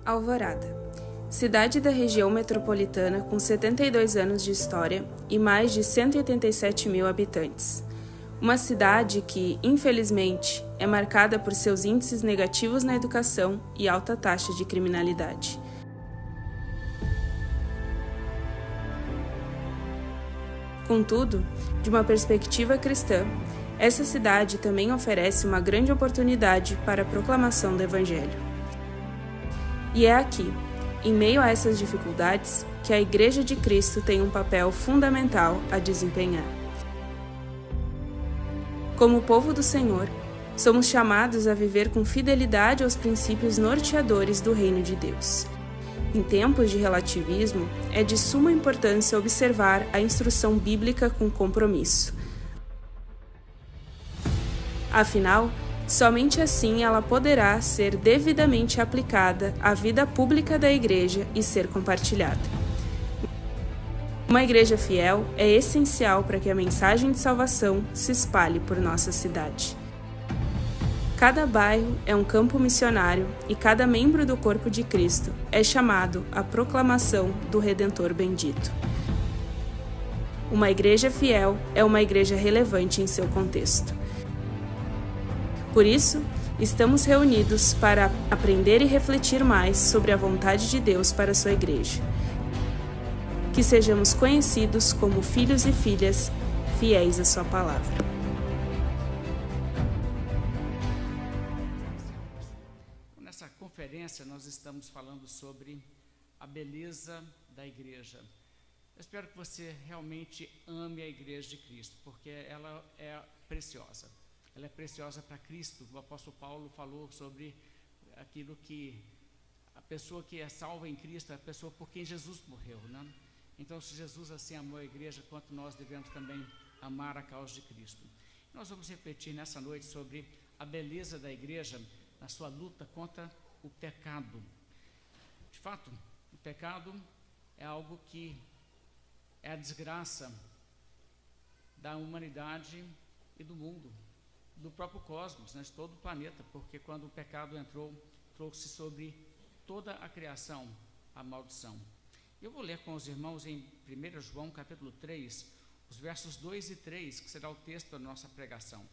Alvorada, cidade da região metropolitana com 72 anos de história e mais de 187 mil habitantes. Uma cidade que, infelizmente, é marcada por seus índices negativos na educação e alta taxa de criminalidade. Contudo, de uma perspectiva cristã, essa cidade também oferece uma grande oportunidade para a proclamação do Evangelho. E é aqui, em meio a essas dificuldades, que a Igreja de Cristo tem um papel fundamental a desempenhar. Como povo do Senhor, somos chamados a viver com fidelidade aos princípios norteadores do Reino de Deus. Em tempos de relativismo, é de suma importância observar a instrução bíblica com compromisso. Afinal, somente assim ela poderá ser devidamente aplicada à vida pública da Igreja e ser compartilhada. Uma igreja fiel é essencial para que a mensagem de salvação se espalhe por nossa cidade. Cada bairro é um campo missionário e cada membro do corpo de Cristo é chamado à proclamação do Redentor bendito. Uma igreja fiel é uma igreja relevante em seu contexto. Por isso, estamos reunidos para aprender e refletir mais sobre a vontade de Deus para a sua igreja. Que sejamos conhecidos como filhos e filhas fiéis à sua palavra. Nessa conferência nós estamos falando sobre a beleza da igreja. Eu espero que você realmente ame a igreja de Cristo, porque ela é preciosa. Ela é preciosa para Cristo. O apóstolo Paulo falou sobre aquilo que a pessoa que é salva em Cristo é a pessoa por quem Jesus morreu, né? Então, se Jesus assim amou a igreja, quanto nós devemos também amar a causa de Cristo. Nós vamos refletir nessa noite sobre a beleza da igreja na sua luta contra o pecado. De fato, o pecado é algo que é a desgraça da humanidade e do mundo, do próprio cosmos, né, de todo o planeta, porque quando o pecado entrou, trouxe sobre toda a criação a maldição. Eu vou ler com os irmãos em 1 João capítulo 3, os versos 2 e 3, que será o texto da nossa pregação.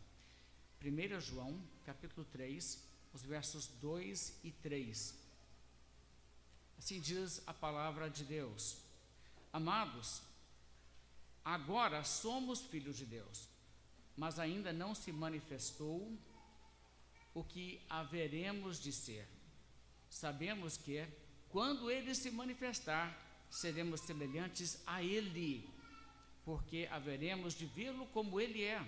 1 João capítulo 3, os versos 2 e 3. Assim diz a palavra de Deus: Amados, agora somos filhos de Deus, mas ainda não se manifestou o que haveremos de ser. Sabemos que, quando Ele se manifestar, seremos semelhantes a Ele, porque haveremos de vê-lo como Ele é.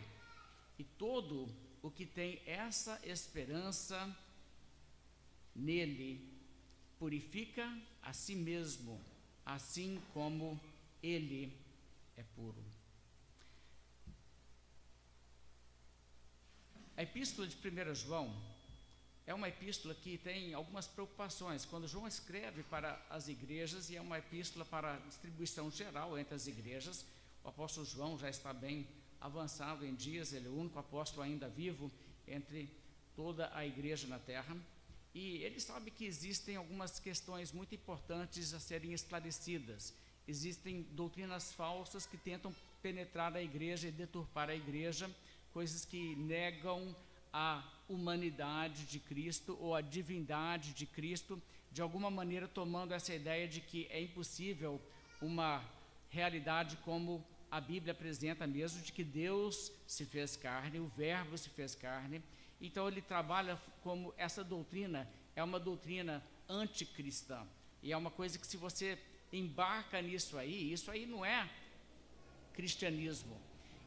E todo o que tem essa esperança nele purifica a si mesmo, assim como Ele é puro. A epístola de 1 João é uma epístola que tem algumas preocupações. Quando João escreve para as igrejas, e é uma epístola para distribuição geral entre as igrejas, o apóstolo João já está bem avançado em dias, ele é o único apóstolo ainda vivo entre toda a igreja na terra, e ele sabe que existem algumas questões muito importantes a serem esclarecidas. Existem doutrinas falsas que tentam penetrar a igreja e deturpar a igreja, coisas que negam a humanidade de Cristo ou a divindade de Cristo, de alguma maneira tomando essa ideia de que é impossível uma realidade como a Bíblia apresenta mesmo, de que Deus se fez carne, o Verbo se fez carne. Então ele trabalha como essa doutrina é uma doutrina anticristã, e é uma coisa que, se você embarca nisso aí, isso aí não é cristianismo.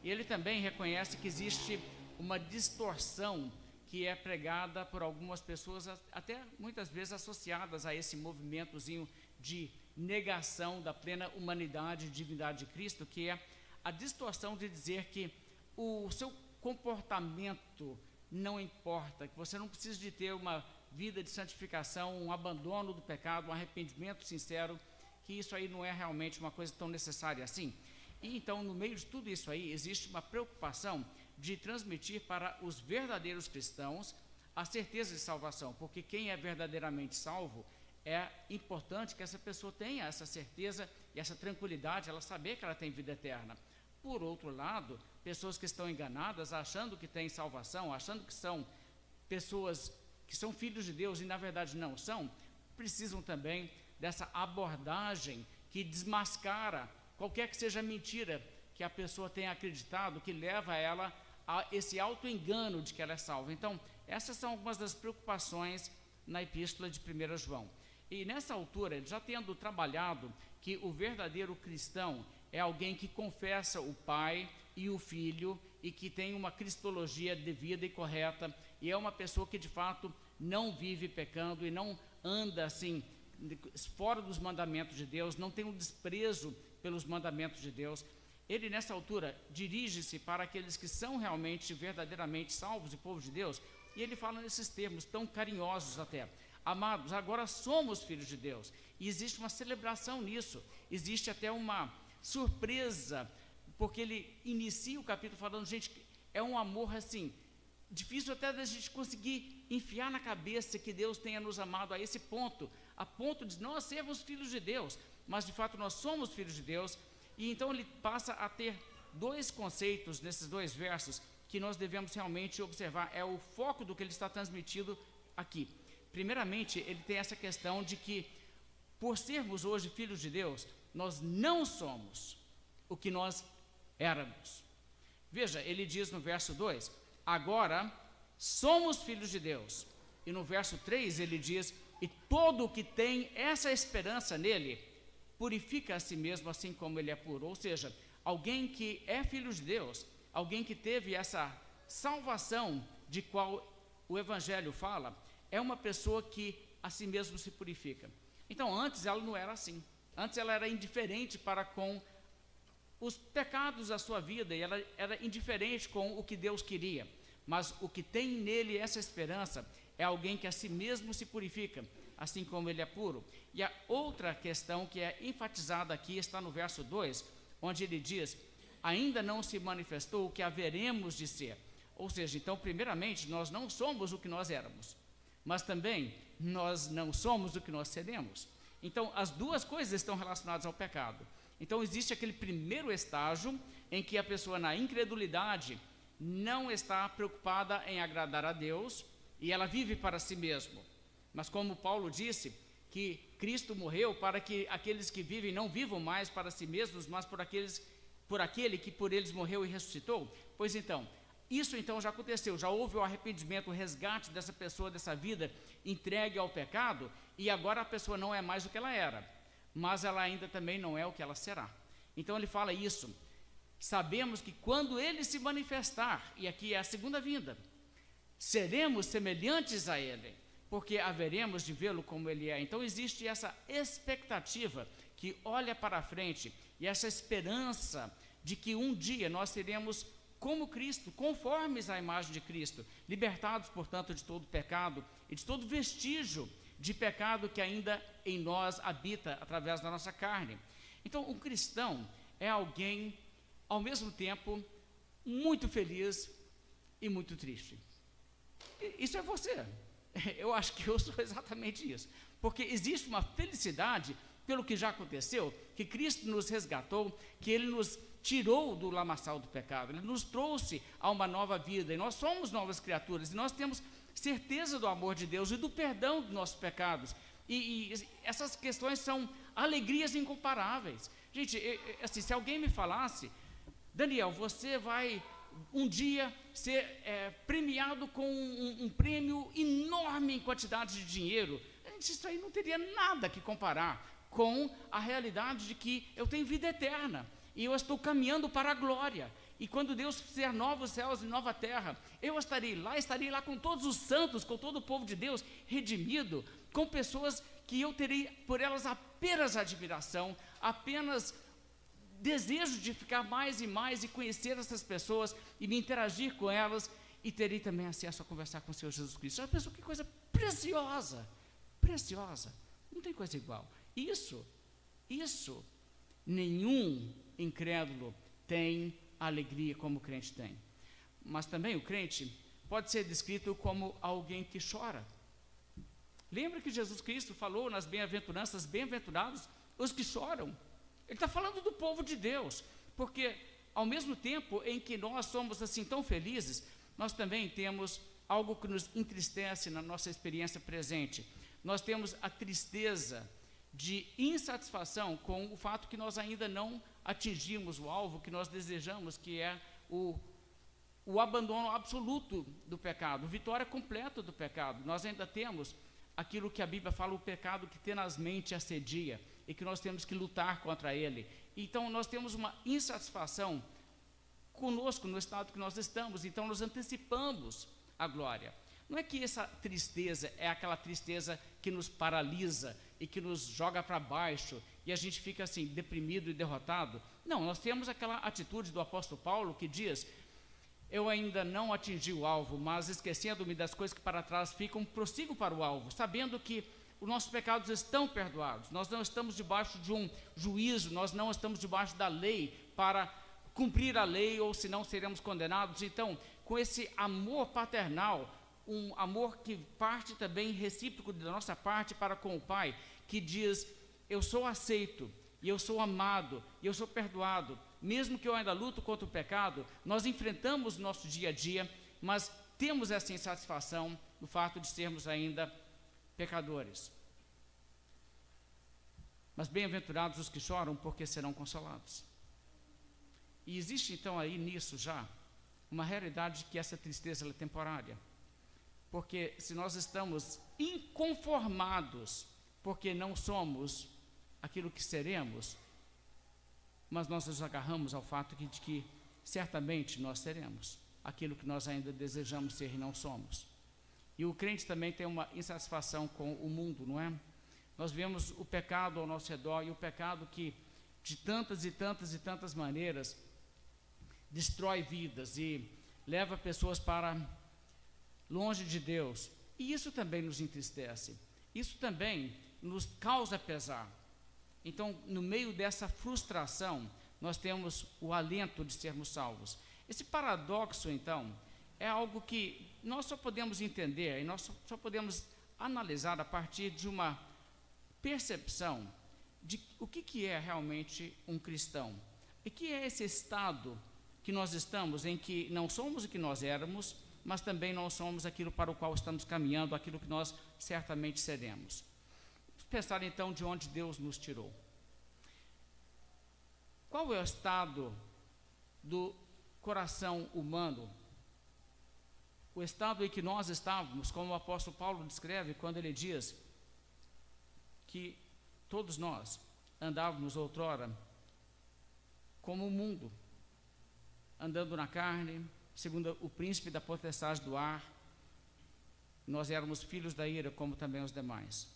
E ele também reconhece que existe uma distorção que é pregada por algumas pessoas, até muitas vezes associadas a esse movimentozinho de negação da plena humanidade e divindade de Cristo, que é a distorção de dizer que o seu comportamento não importa, que você não precisa de ter uma vida de santificação, um abandono do pecado, um arrependimento sincero, que isso aí não é realmente uma coisa tão necessária assim. E então, no meio de tudo isso aí, existe uma preocupação de transmitir para os verdadeiros cristãos a certeza de salvação, porque quem é verdadeiramente salvo é importante que essa pessoa tenha essa certeza e essa tranquilidade, ela saber que ela tem vida eterna. Por outro lado, pessoas que estão enganadas, achando que têm salvação, achando que são pessoas que são filhos de Deus e na verdade não são, precisam também dessa abordagem que desmascara qualquer que seja a mentira que a pessoa tenha acreditado, que leva ela a esse auto-engano de que ela é salva. Então, essas são algumas das preocupações na epístola de 1 João. E nessa altura, já tendo trabalhado que o verdadeiro cristão é alguém que confessa o Pai e o Filho e que tem uma cristologia devida e correta, e é uma pessoa que de fato não vive pecando e não anda assim fora dos mandamentos de Deus, não tem um desprezo pelos mandamentos de Deus. Ele nessa altura dirige-se para aqueles que são realmente, verdadeiramente salvos e povo de Deus, e ele fala nesses termos tão carinhosos até: amados, agora somos filhos de Deus. E existe uma celebração nisso, existe até uma surpresa, porque ele inicia o capítulo falando, gente, é um amor assim, difícil até da gente conseguir enfiar na cabeça que Deus tenha nos amado a esse ponto, a ponto de nós sermos filhos de Deus, mas de fato nós somos filhos de Deus. E então ele passa a ter dois conceitos nesses dois versos que nós devemos realmente observar, é o foco do que ele está transmitindo aqui. Primeiramente, ele tem essa questão de que, por sermos hoje filhos de Deus, nós não somos o que nós éramos. Veja, ele diz no verso 2, agora somos filhos de Deus. E no verso 3 ele diz, e todo o que tem essa esperança nele, purifica a si mesmo assim como ele é puro. Ou seja, alguém que é filho de Deus, alguém que teve essa salvação de qual o Evangelho fala, é uma pessoa que a si mesmo se purifica. Então antes ela não era assim, antes ela era indiferente para com os pecados da sua vida, e ela era indiferente com o que Deus queria, mas o que tem nele essa esperança é alguém que a si mesmo se purifica, assim como ele é puro. E a outra questão que é enfatizada aqui está no verso 2, onde ele diz, ainda não se manifestou o que haveremos de ser. Ou seja, então primeiramente nós não somos o que nós éramos, mas também nós não somos o que nós seremos. Então as duas coisas estão relacionadas ao pecado. Então existe aquele primeiro estágio em que a pessoa na incredulidade não está preocupada em agradar a Deus e ela vive para si mesmo. Mas como Paulo disse, que Cristo morreu para que aqueles que vivem não vivam mais para si mesmos, mas por aquele que por eles morreu e ressuscitou. Pois então, isso então já aconteceu, já houve o arrependimento, o resgate dessa pessoa, dessa vida entregue ao pecado, e agora a pessoa não é mais o que ela era, mas ela ainda também não é o que ela será. Então ele fala isso, sabemos que quando ele se manifestar, e aqui é a segunda vinda, seremos semelhantes a ele, porque haveremos de vê-lo como ele é. Então existe essa expectativa que olha para frente, e essa esperança de que um dia nós seremos como Cristo, conformes à imagem de Cristo, libertados, portanto, de todo pecado e de todo vestígio de pecado que ainda em nós habita através da nossa carne. Então, um cristão é alguém, ao mesmo tempo, muito feliz e muito triste. Isso é você. Eu acho que eu sou exatamente isso. Porque existe uma felicidade pelo que já aconteceu, que Cristo nos resgatou, que Ele nos tirou do lamaçal do pecado, Ele nos trouxe a uma nova vida, e nós somos novas criaturas, e nós temos certeza do amor de Deus e do perdão dos nossos pecados, e essas questões são alegrias incomparáveis. Gente, assim, se alguém me falasse, Daniel, você vai um dia ser premiado com um prêmio enorme em quantidade de dinheiro, isso aí não teria nada que comparar com a realidade de que eu tenho vida eterna, e eu estou caminhando para a glória, e quando Deus fizer novos céus e nova terra, eu estarei lá com todos os santos, com todo o povo de Deus redimido, com pessoas que eu terei por elas apenas admiração, apenas desejo de ficar mais e mais e conhecer essas pessoas e me interagir com elas, e terei também acesso a conversar com o Senhor Jesus Cristo. Já pensou que coisa preciosa, preciosa, não tem coisa igual. Isso, nenhum incrédulo tem alegria como o crente tem. Mas também o crente pode ser descrito como alguém que chora. Lembra que Jesus Cristo falou nas bem-aventuranças, bem-aventurados os que choram. Ele está falando do povo de Deus, porque ao mesmo tempo em que nós somos assim tão felizes, nós também temos algo que nos entristece na nossa experiência presente. Nós temos a tristeza de insatisfação com o fato que nós ainda não atingimos o alvo que nós desejamos, que é o abandono absoluto do pecado, a vitória completa do pecado. Nós ainda temos aquilo que a Bíblia fala, o pecado que tenazmente assedia e que nós temos que lutar contra ele. Então nós temos uma insatisfação conosco no estado que nós estamos, então nós antecipamos a glória. Não é que essa tristeza é aquela tristeza que nos paralisa e que nos joga para baixo e a gente fica assim deprimido e derrotado. Não, nós temos aquela atitude do apóstolo Paulo que diz: eu ainda não atingi o alvo, mas esquecendo-me das coisas que para trás ficam, prossigo para o alvo, sabendo que os nossos pecados estão perdoados. Nós não estamos debaixo de um juízo, nós não estamos debaixo da lei para cumprir a lei, ou senão seremos condenados. Então, com esse amor paternal, um amor que parte também recíproco da nossa parte para com o Pai, que diz: eu sou aceito, e eu sou amado, e eu sou perdoado, mesmo que eu ainda luto contra o pecado. Nós enfrentamos o nosso dia a dia, mas temos essa insatisfação no fato de sermos ainda pecadores. Mas bem-aventurados os que choram, porque serão consolados. E existe então aí nisso já uma realidade que essa tristeza é temporária. Porque se nós estamos inconformados, porque não somos aquilo que seremos, mas nós nos agarramos ao fato de que certamente nós seremos aquilo que nós ainda desejamos ser e não somos. E o crente também tem uma insatisfação com o mundo, não é? Nós vemos o pecado ao nosso redor, e o pecado que de tantas e tantas e tantas maneiras destrói vidas e leva pessoas para longe de Deus. E isso também nos entristece, isso também nos causa pesar. Então, no meio dessa frustração, nós temos o alento de sermos salvos. Esse paradoxo, então, é algo que nós só podemos entender e nós só podemos analisar a partir de uma percepção de o que é realmente um cristão. E que é esse estado que nós estamos, em que não somos o que nós éramos, mas também não somos aquilo para o qual estamos caminhando, aquilo que nós certamente seremos. Vamos pensar então de onde Deus nos tirou. Qual é o estado do coração humano? O estado em que nós estávamos, como o apóstolo Paulo descreve quando ele diz que todos nós andávamos outrora como o mundo, andando na carne, segundo o príncipe da potestade do ar. Nós éramos filhos da ira, como também os demais.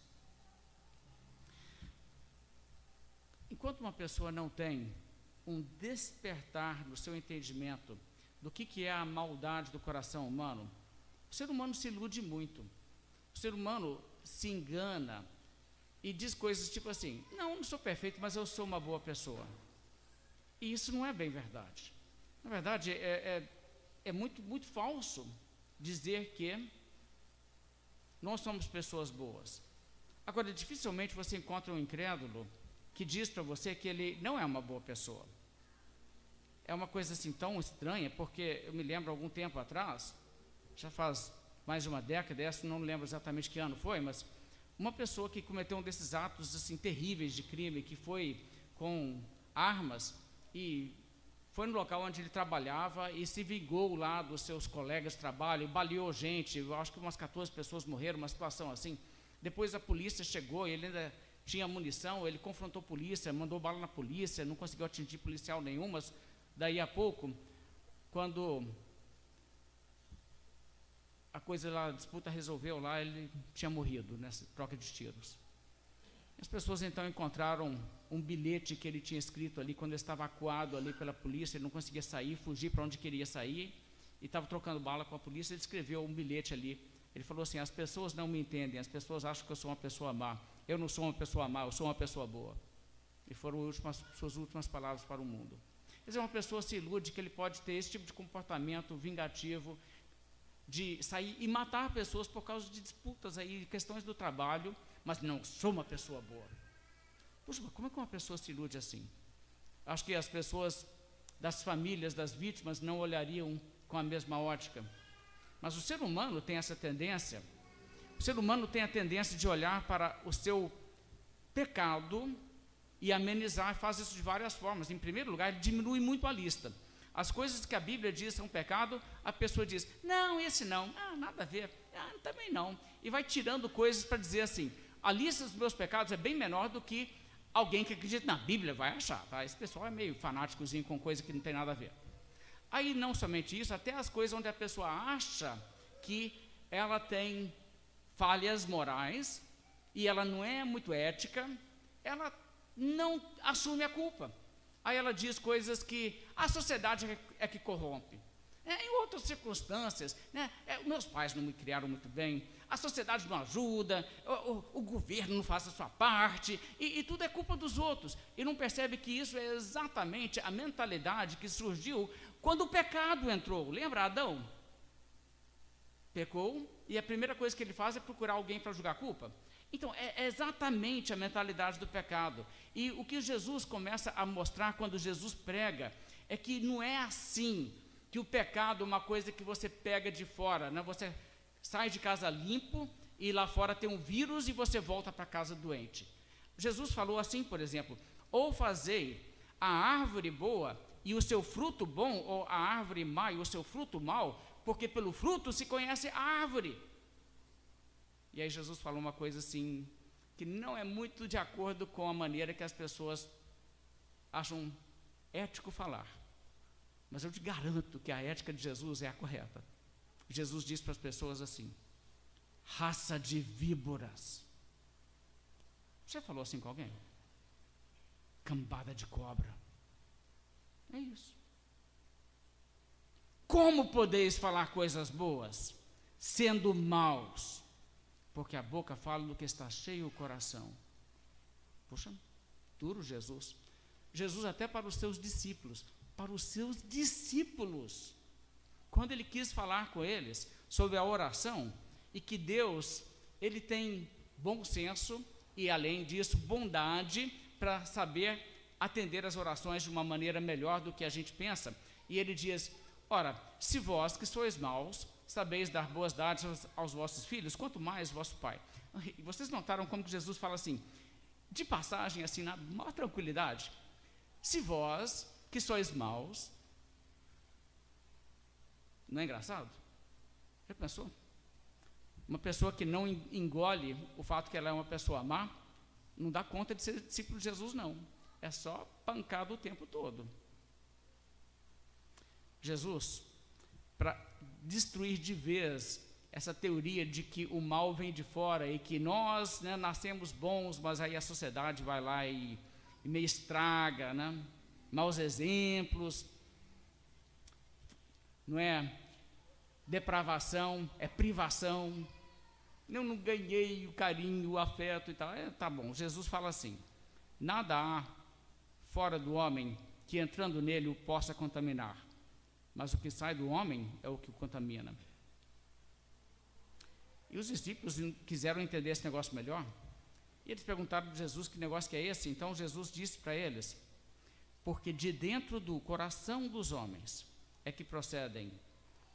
Enquanto uma pessoa não tem um despertar no seu entendimento do que é a maldade do coração humano, o ser humano se ilude muito. O ser humano se engana e diz coisas tipo assim: não sou perfeito, mas eu sou uma boa pessoa. E isso não é bem verdade. Na verdade, é muito, muito falso dizer que nós somos pessoas boas. Agora, dificilmente você encontra um incrédulo que diz para você que ele não é uma boa pessoa. É uma coisa assim tão estranha, porque eu me lembro algum tempo atrás, já faz mais de uma década, não lembro exatamente que ano foi, mas uma pessoa que cometeu um desses atos assim terríveis de crime, que foi com armas e foi no local onde ele trabalhava e se vingou lá dos seus colegas de trabalho, baleou gente. Eu acho que umas 14 pessoas morreram, uma situação assim. Depois a polícia chegou e ele ainda tinha munição, ele confrontou a polícia, mandou bala na polícia, não conseguiu atingir policial nenhum, mas daí a pouco, quando a coisa lá, a disputa resolveu lá, ele tinha morrido nessa troca de tiros. As pessoas então encontraram um bilhete que ele tinha escrito ali quando ele estava acuado ali pela polícia, ele não conseguia sair, fugir para onde queria sair, e estava trocando bala com a polícia. Ele escreveu um bilhete ali, ele falou assim: as pessoas não me entendem, as pessoas acham que eu sou uma pessoa má, eu não sou uma pessoa má, eu sou uma pessoa boa. E foram suas últimas palavras para o mundo. Quer dizer, uma pessoa se ilude que ele pode ter esse tipo de comportamento vingativo, de sair e matar pessoas por causa de disputas aí, questões do trabalho, mas não sou uma pessoa boa. Puxa, como é que uma pessoa se ilude assim? Acho que as pessoas das famílias das vítimas não olhariam com a mesma ótica. Mas o ser humano tem essa tendência, o ser humano tem a tendência de olhar para o seu pecado e amenizar, faz isso de várias formas. Em primeiro lugar, ele diminui muito a lista. As coisas que a Bíblia diz são pecado, a pessoa diz, não, esse não, nada a ver, também não. E vai tirando coisas para dizer assim, a lista dos meus pecados é bem menor do que alguém que acredita na Bíblia vai achar, tá? Esse pessoal é meio fanáticozinho com coisa que não tem nada a ver. Aí não somente isso, até as coisas onde a pessoa acha que ela tem falhas morais e ela não é muito ética, ela não assume a culpa. Aí ela diz coisas que a sociedade é que corrompe. Em outras circunstâncias, meus pais não me criaram muito bem, a sociedade não ajuda, o governo não faz a sua parte, e tudo é culpa dos outros. E não percebe que isso é exatamente a mentalidade que surgiu quando o pecado entrou. Lembra Adão? Pecou, e a primeira coisa que ele faz é procurar alguém para julgar a culpa. Então, é exatamente a mentalidade do pecado. E o que Jesus começa a mostrar quando Jesus prega, é que não é assim, que o pecado é uma coisa que você pega de fora, né? Você sai de casa limpo, e lá fora tem um vírus, e você volta para casa doente. Jesus falou assim, por exemplo, ou fazei a árvore boa, e o seu fruto bom, ou a árvore má, e o seu fruto mau, porque pelo fruto se conhece a árvore. E aí Jesus falou uma coisa assim, que não é muito de acordo com a maneira que as pessoas acham ético falar. Mas eu te garanto que a ética de Jesus é a correta. Jesus diz para as pessoas assim, raça de víboras. Você falou assim com alguém? Cambada de cobra. É isso. Como podeis falar coisas boas, sendo maus? Porque a boca fala do que está cheio o coração. Puxa, duro Jesus. Jesus até para os seus discípulos, quando ele quis falar com eles sobre a oração, e que Deus, ele tem bom senso, e além disso, bondade, para saber atender as orações de uma maneira melhor do que a gente pensa, e ele diz, ora, se vós que sois maus, sabeis dar boas dádivas aos vossos filhos, quanto mais vosso Pai. E vocês notaram como que Jesus fala assim, de passagem, assim, na maior tranquilidade, se vós que sois maus, não é engraçado? Já pensou? Uma pessoa que não engole o fato que ela é uma pessoa má, não dá conta de ser discípulo de Jesus, não. É só pancada o tempo todo. Jesus, para destruir de vez essa teoria de que o mal vem de fora e que nós, né, nascemos bons, mas aí a sociedade vai lá e meio estraga, né? Maus exemplos, não é depravação, é privação. Eu não ganhei o carinho, o afeto e tal. Tá bom, Jesus fala assim, nada há fora do homem que entrando nele o possa contaminar, mas o que sai do homem é o que o contamina. E os discípulos quiseram entender esse negócio melhor, e eles perguntaram para Jesus que negócio que é esse. Então Jesus disse para eles, porque de dentro do coração dos homens é que procedem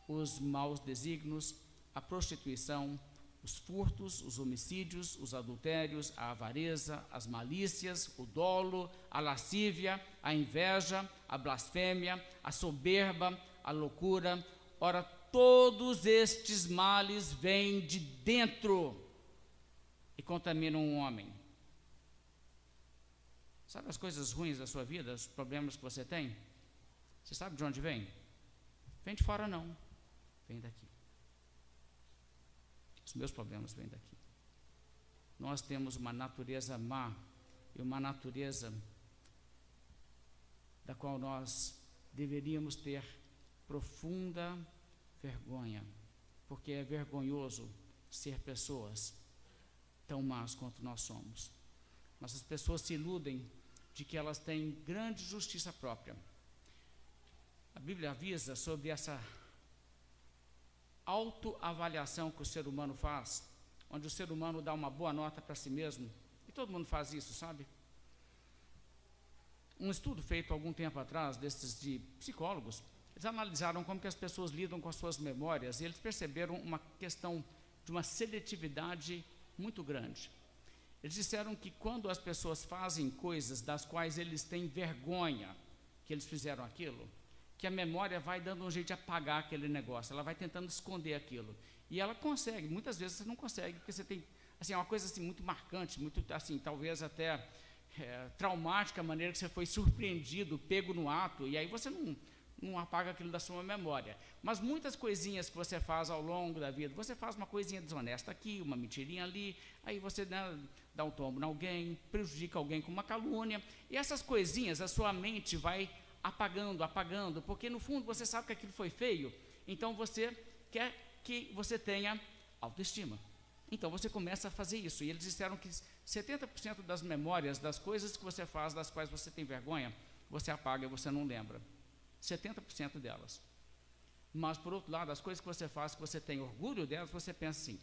os maus desígnios, a prostituição, os furtos, os homicídios, os adultérios, a avareza, as malícias, o dolo, a lascívia, a inveja, a blasfêmia, a soberba, a loucura. Ora, todos estes males vêm de dentro e contaminam o homem. Sabe as coisas ruins da sua vida, os problemas que você tem? Você sabe de onde vem? Vem de fora não, vem daqui. Os meus problemas vêm daqui. Nós temos uma natureza má e uma natureza da qual nós deveríamos ter profunda vergonha, porque é vergonhoso ser pessoas tão más quanto nós somos. Mas as pessoas se iludem de que elas têm grande justiça própria. A Bíblia avisa sobre essa autoavaliação que o ser humano faz, onde o ser humano dá uma boa nota para si mesmo, e todo mundo faz isso, sabe? Um estudo feito algum tempo atrás, desses de psicólogos, eles analisaram como que as pessoas lidam com as suas memórias, e eles perceberam uma questão de uma seletividade muito grande. Eles disseram que quando as pessoas fazem coisas das quais eles têm vergonha que eles fizeram aquilo, que a memória vai dando um jeito de apagar aquele negócio, ela vai tentando esconder aquilo. E ela consegue, muitas vezes você não consegue, porque você tem, assim, uma coisa assim, muito marcante, muito, assim, talvez até traumática, a maneira que você foi surpreendido, pego no ato, e aí você não apaga aquilo da sua memória. Mas muitas coisinhas que você faz ao longo da vida, você faz uma coisinha desonesta aqui, uma mentirinha ali, aí você dá um tombo em alguém, prejudica alguém com uma calúnia, e essas coisinhas a sua mente vai apagando, porque no fundo você sabe que aquilo foi feio, então você quer que você tenha autoestima. Então você começa a fazer isso, e eles disseram que 70% das memórias, das coisas que você faz, das quais você tem vergonha, você apaga e você não lembra. 70% delas. Mas, por outro lado, as coisas que você faz, que você tem orgulho delas, você pensa assim,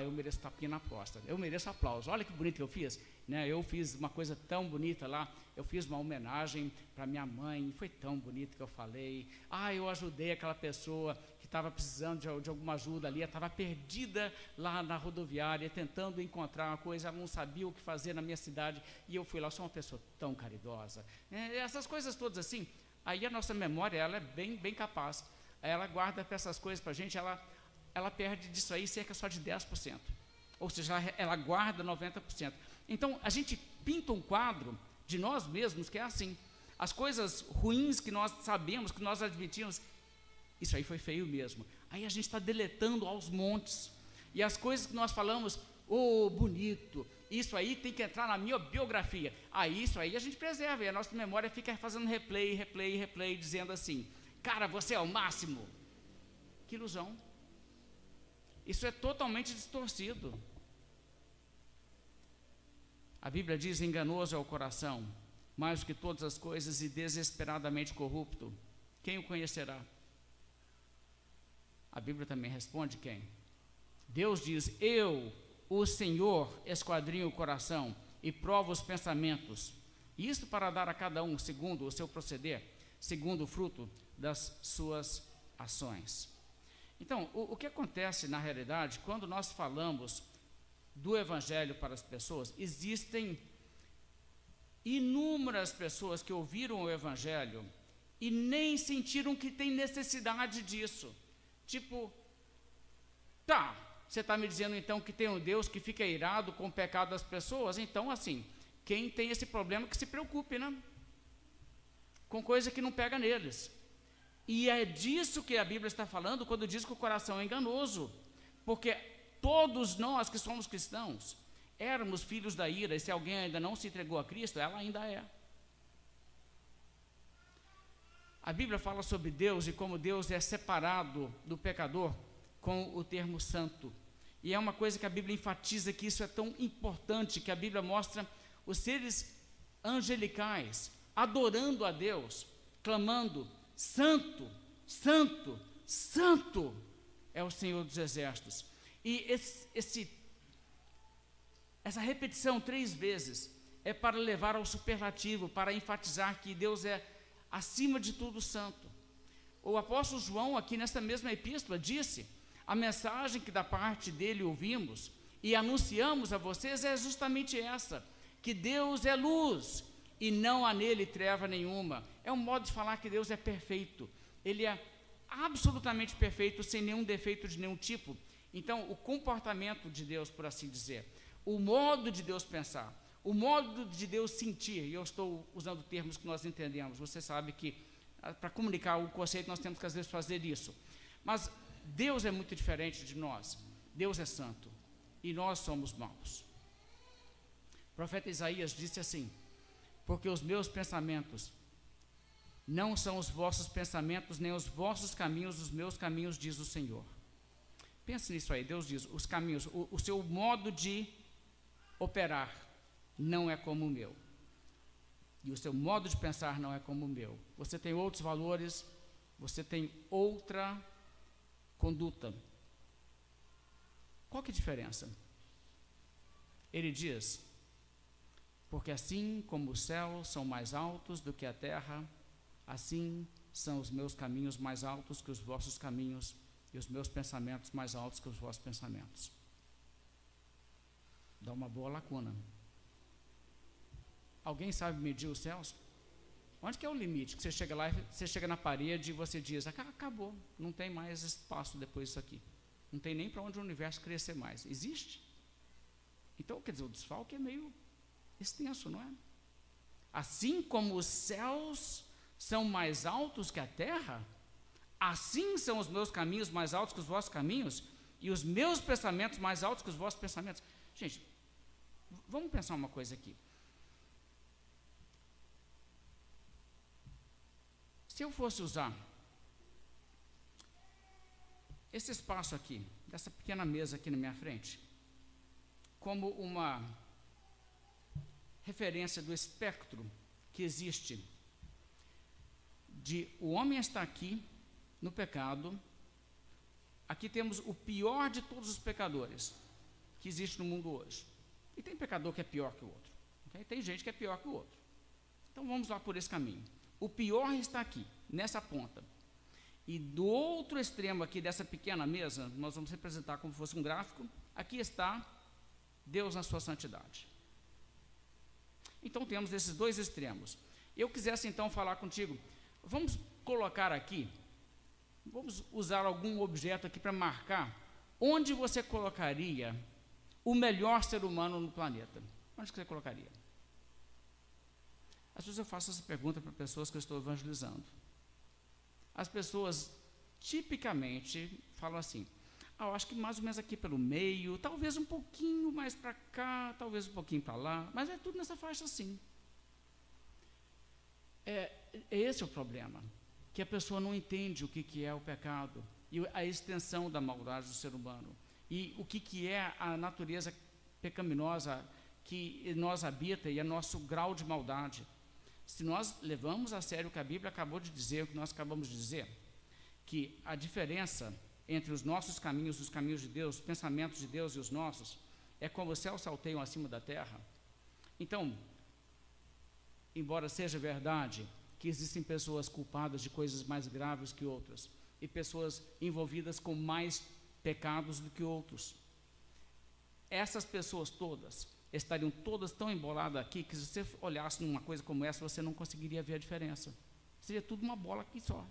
eu mereço tapinha na costa, eu mereço aplauso, olha que bonito que eu fiz, né? Eu fiz uma coisa tão bonita lá, eu fiz uma homenagem para minha mãe, foi tão bonito que eu falei, eu ajudei aquela pessoa que estava precisando de alguma ajuda ali, ela estava perdida lá na rodoviária, tentando encontrar uma coisa, ela não sabia o que fazer na minha cidade, e eu fui lá, sou uma pessoa tão caridosa, essas coisas todas assim. Aí a nossa memória, ela é bem capaz, ela guarda para essas coisas para a gente, ela perde disso aí cerca só de 10%, ou seja, ela guarda 90%. Então, a gente pinta um quadro de nós mesmos que é assim, as coisas ruins que nós sabemos, que nós admitimos, isso aí foi feio mesmo, aí a gente está deletando aos montes, e as coisas que nós falamos, bonito, isso aí tem que entrar na minha biografia, isso aí a gente preserva, e a nossa memória fica fazendo replay, dizendo assim, cara, você é o máximo. Que ilusão. Isso é totalmente distorcido. A Bíblia diz, enganoso é o coração, mais do que todas as coisas, e desesperadamente corrupto. Quem o conhecerá? A Bíblia também responde quem? Deus diz, eu, o Senhor, esquadrinho o coração e provo os pensamentos, isto para dar a cada um, segundo o seu proceder, segundo o fruto das suas ações. Então, o que acontece na realidade, quando nós falamos do Evangelho para as pessoas, existem inúmeras pessoas que ouviram o Evangelho e nem sentiram que tem necessidade disso. Tipo, você está me dizendo então que tem um Deus que fica irado com o pecado das pessoas? Então, assim, quem tem esse problema que se preocupe, né? Com coisa que não pega neles. E é disso que a Bíblia está falando quando diz que o coração é enganoso, porque todos nós que somos cristãos éramos filhos da ira, e se alguém ainda não se entregou a Cristo, ela ainda é. A Bíblia fala sobre Deus e como Deus é separado do pecador com o termo santo, e é uma coisa que a Bíblia enfatiza, que isso é tão importante, que a Bíblia mostra os seres angelicais adorando a Deus, clamando, santo, santo, santo é o Senhor dos Exércitos. E essa repetição 3 vezes é para levar ao superlativo, para enfatizar que Deus é acima de tudo santo. O apóstolo João, aqui nesta mesma epístola, disse, a mensagem que da parte dele ouvimos e anunciamos a vocês é justamente essa, que Deus é luz e não há nele treva nenhuma. É um modo de falar que Deus é perfeito, ele é absolutamente perfeito, sem nenhum defeito de nenhum tipo. Então, o comportamento de Deus, por assim dizer, o modo de Deus pensar, o modo de Deus sentir, e eu estou usando termos que nós entendemos, você sabe que para comunicar o conceito nós temos que às vezes fazer isso, mas Deus é muito diferente de nós. Deus é santo e nós somos maus. O profeta Isaías disse assim, porque os meus pensamentos não são os vossos pensamentos, nem os vossos caminhos, os meus caminhos, diz o Senhor. Pense nisso aí, Deus diz, os caminhos, o seu modo de operar não é como o meu, e o seu modo de pensar não é como o meu. Você tem outros valores, você tem outra conduta, Qual que é a diferença? Ele diz: porque assim como os céus são mais altos do que a terra, assim são os meus caminhos mais altos que os vossos caminhos, e os meus pensamentos mais altos que os vossos pensamentos. Dá uma boa lacuna. Alguém sabe medir os céus? Onde que é o limite? Que você chega lá, você chega na parede e você diz: acabou, não tem mais espaço depois disso aqui. Não tem nem para onde o universo crescer mais. Existe? Então, quer dizer, o desfalque é meio extenso, não é? Assim como os céus são mais altos que a terra, assim são os meus caminhos mais altos que os vossos caminhos, e os meus pensamentos mais altos que os vossos pensamentos. Gente, vamos pensar uma coisa aqui. Se eu fosse usar esse espaço aqui, dessa pequena mesa aqui na minha frente, como uma referência do espectro que existe de o homem estar aqui no pecado, aqui temos o pior de todos os pecadores que existe no mundo hoje. E tem pecador que é pior que o outro. Okay? Tem gente que é pior que o outro. Então vamos lá por esse caminho. O pior está aqui, nessa ponta. E do outro extremo aqui dessa pequena mesa, nós vamos representar como se fosse um gráfico, aqui está Deus na sua santidade. Então temos esses dois extremos. Eu quisesse então falar contigo, vamos colocar aqui, vamos usar algum objeto aqui para marcar onde você colocaria o melhor ser humano no planeta. Onde que você colocaria? Às vezes eu faço essa pergunta para pessoas que eu estou evangelizando. As pessoas tipicamente falam assim: eu acho que mais ou menos aqui pelo meio, talvez um pouquinho mais para cá, talvez um pouquinho para lá, mas é tudo nessa faixa assim. Esse é o problema, que a pessoa não entende o que é o pecado e a extensão da maldade do ser humano e o que é a natureza pecaminosa que nós habita e é nosso grau de maldade. Se nós levamos a sério o que a Bíblia acabou de dizer, o que nós acabamos de dizer, que a diferença entre os nossos caminhos e os caminhos de Deus, os pensamentos de Deus e os nossos, é como os céus salteiam acima da terra. Então, embora seja verdade que existem pessoas culpadas de coisas mais graves que outras, e pessoas envolvidas com mais pecados do que outros, essas pessoas todas estariam todas tão emboladas aqui, que se você olhasse numa coisa como essa, você não conseguiria ver a diferença. Seria tudo uma bola aqui só.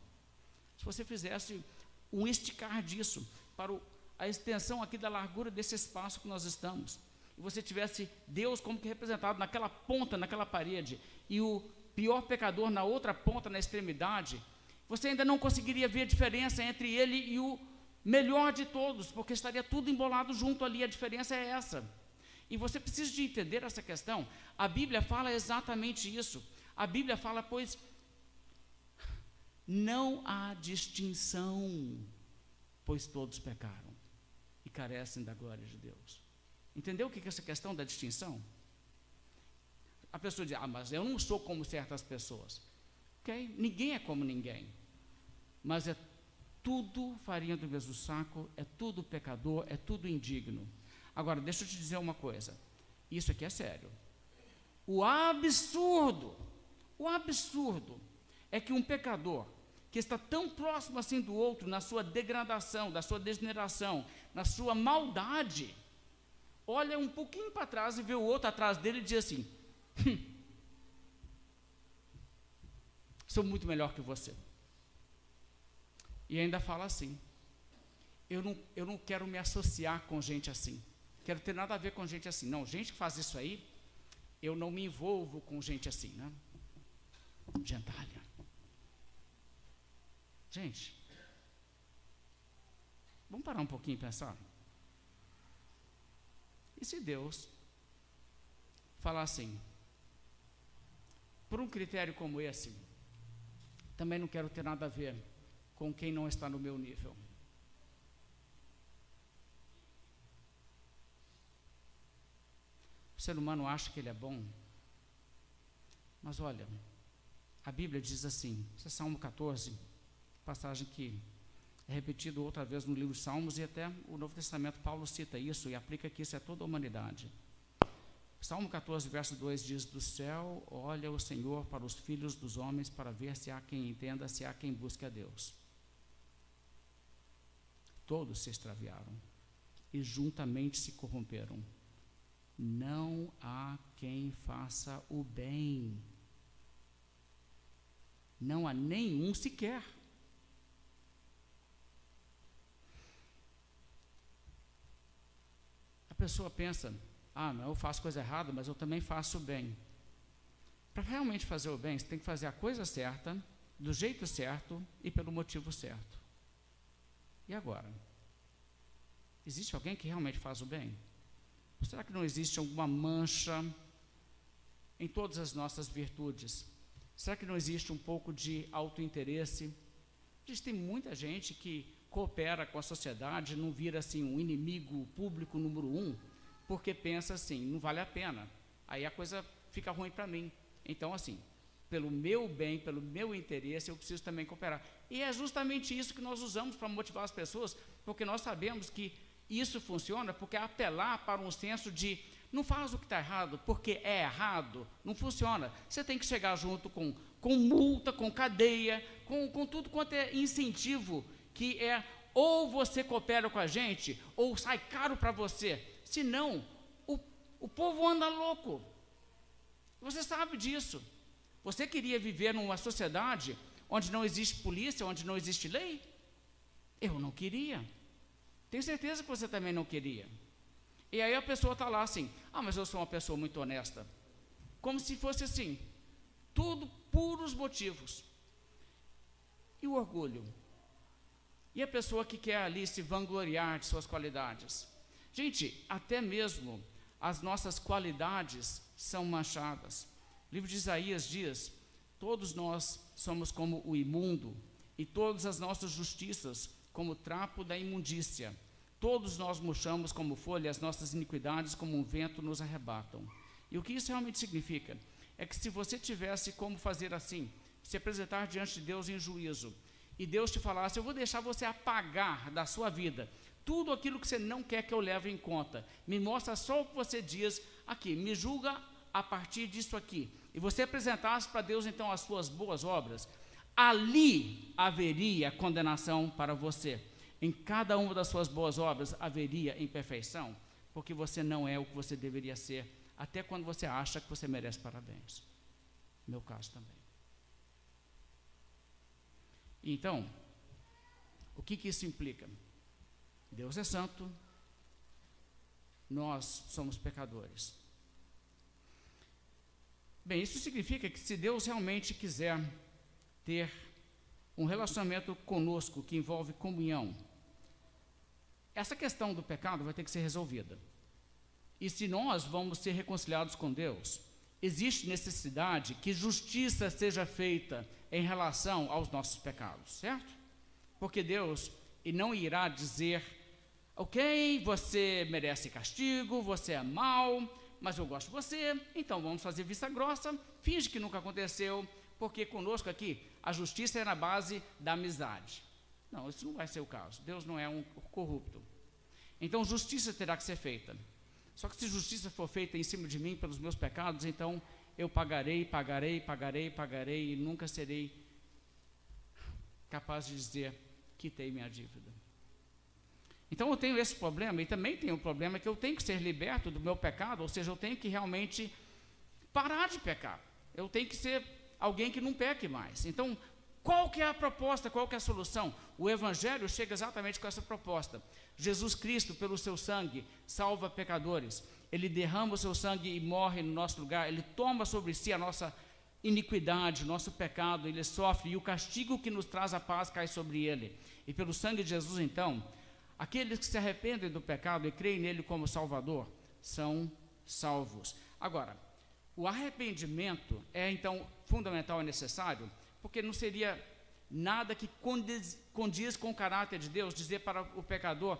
Se você fizesse um esticar disso para a extensão aqui da largura desse espaço que nós estamos, e você tivesse Deus como que representado naquela ponta, naquela parede, e o pior pecador na outra ponta, na extremidade, você ainda não conseguiria ver a diferença entre ele e o melhor de todos, porque estaria tudo embolado junto ali. A diferença é essa. E você precisa de entender essa questão. A Bíblia fala exatamente isso. A Bíblia fala, pois, não há distinção, pois todos pecaram e carecem da glória de Deus. Entendeu o que é essa questão da distinção? A pessoa diz: mas eu não sou como certas pessoas. Ok? Ninguém é como ninguém. Mas é tudo farinha do mesmo saco, é tudo pecador, é tudo indigno. Agora, deixa eu te dizer uma coisa. Isso aqui é sério. O absurdo é que um pecador que está tão próximo assim do outro, na sua degradação, da sua degeneração, na sua maldade, olha um pouquinho para trás e vê o outro atrás dele e diz assim: sou muito melhor que você. E ainda fala assim: eu não quero me associar com gente assim, quero ter nada a ver com gente assim. Não, gente que faz isso aí, eu não me envolvo com gente assim, né? Gentalha. Gente, vamos parar um pouquinho e pensar. E se Deus falar assim: por um critério como esse, também não quero ter nada a ver com quem não está no meu nível? O ser humano acha que ele é bom, mas olha, a Bíblia diz assim, esse é Salmo 14, passagem que é repetido outra vez no livro de Salmos, e até o Novo Testamento Paulo cita isso e aplica que isso é toda a humanidade. Salmo 14, verso 2 diz: do céu olha o Senhor para os filhos dos homens, para ver se há quem entenda, se há quem busque a Deus. Todos se extraviaram e juntamente se corromperam. Não há quem faça o bem. Não há nenhum sequer. A pessoa pensa: não, eu faço coisa errada, mas eu também faço o bem. Para realmente fazer o bem, você tem que fazer a coisa certa, do jeito certo e pelo motivo certo. E agora? Existe alguém que realmente faz o bem? Ou será que não existe alguma mancha em todas as nossas virtudes? Será que não existe um pouco de autointeresse? Tem muita gente que coopera com a sociedade, não vira assim um inimigo público número 1, porque pensa assim: não vale a pena, aí a coisa fica ruim para mim. Então, assim, pelo meu bem, pelo meu interesse, eu preciso também cooperar. E é justamente isso que nós usamos para motivar as pessoas, porque nós sabemos que isso funciona, porque apelar para um senso de não faz o que está errado, porque é errado, não funciona. Você tem que chegar junto com multa, com cadeia, com tudo quanto é incentivo, que é ou você coopera com a gente, ou sai caro para você. Senão, o povo anda louco. Você sabe disso. Você queria viver numa sociedade onde não existe polícia, onde não existe lei? Eu não queria. Tenho certeza que você também não queria. E aí a pessoa está lá assim: mas eu sou uma pessoa muito honesta. Como se fosse assim, tudo puros motivos. E o orgulho? E a pessoa que quer ali se vangloriar de suas qualidades? Gente, até mesmo as nossas qualidades são manchadas. O livro de Isaías diz: todos nós somos como o imundo, e todas as nossas justiças como o trapo da imundícia. Todos nós murchamos como folha, as nossas iniquidades como um vento nos arrebatam. E o que isso realmente significa? É que se você tivesse como fazer assim, se apresentar diante de Deus em juízo, e Deus te falasse: eu vou deixar você apagar da sua vida tudo aquilo que você não quer que eu leve em conta, me mostra só o que você diz aqui, me julga a partir disso aqui, e você apresentasse para Deus então as suas boas obras, ali haveria condenação para você. Em cada uma das suas boas obras haveria imperfeição, porque você não é o que você deveria ser, até quando você acha que você merece parabéns. Meu caso também. Então, o que isso implica? Deus é santo, nós somos pecadores. Bem, isso significa que se Deus realmente quiser ter um relacionamento conosco que envolve comunhão, essa questão do pecado vai ter que ser resolvida. E se nós vamos ser reconciliados com Deus, existe necessidade que justiça seja feita em relação aos nossos pecados, certo? Porque Deus não irá dizer: ok, você merece castigo, você é mau, mas eu gosto de você, então vamos fazer vista grossa, finge que nunca aconteceu, porque conosco aqui a justiça é na base da amizade. Não, isso não vai ser o caso. Deus não é um corrupto. Então justiça terá que ser feita. Só que se justiça for feita em cima de mim pelos meus pecados, então eu pagarei e nunca serei capaz de dizer: quitei minha dívida. Então eu tenho esse problema, e também tenho o problema que eu tenho que ser liberto do meu pecado, ou seja, eu tenho que realmente parar de pecar. Eu tenho que ser alguém que não peque mais. Então, qual que é a proposta, qual que é a solução? O Evangelho chega exatamente com essa proposta. Jesus Cristo, pelo seu sangue, salva pecadores. Ele derrama o seu sangue e morre no nosso lugar. Ele toma sobre si a nossa iniquidade, o nosso pecado, ele sofre, e o castigo que nos traz a paz cai sobre ele. E pelo sangue de Jesus, então, aqueles que se arrependem do pecado e creem nele como Salvador, são salvos. Agora, o arrependimento é então fundamental e necessário, porque não seria nada que condiz com o caráter de Deus dizer para o pecador: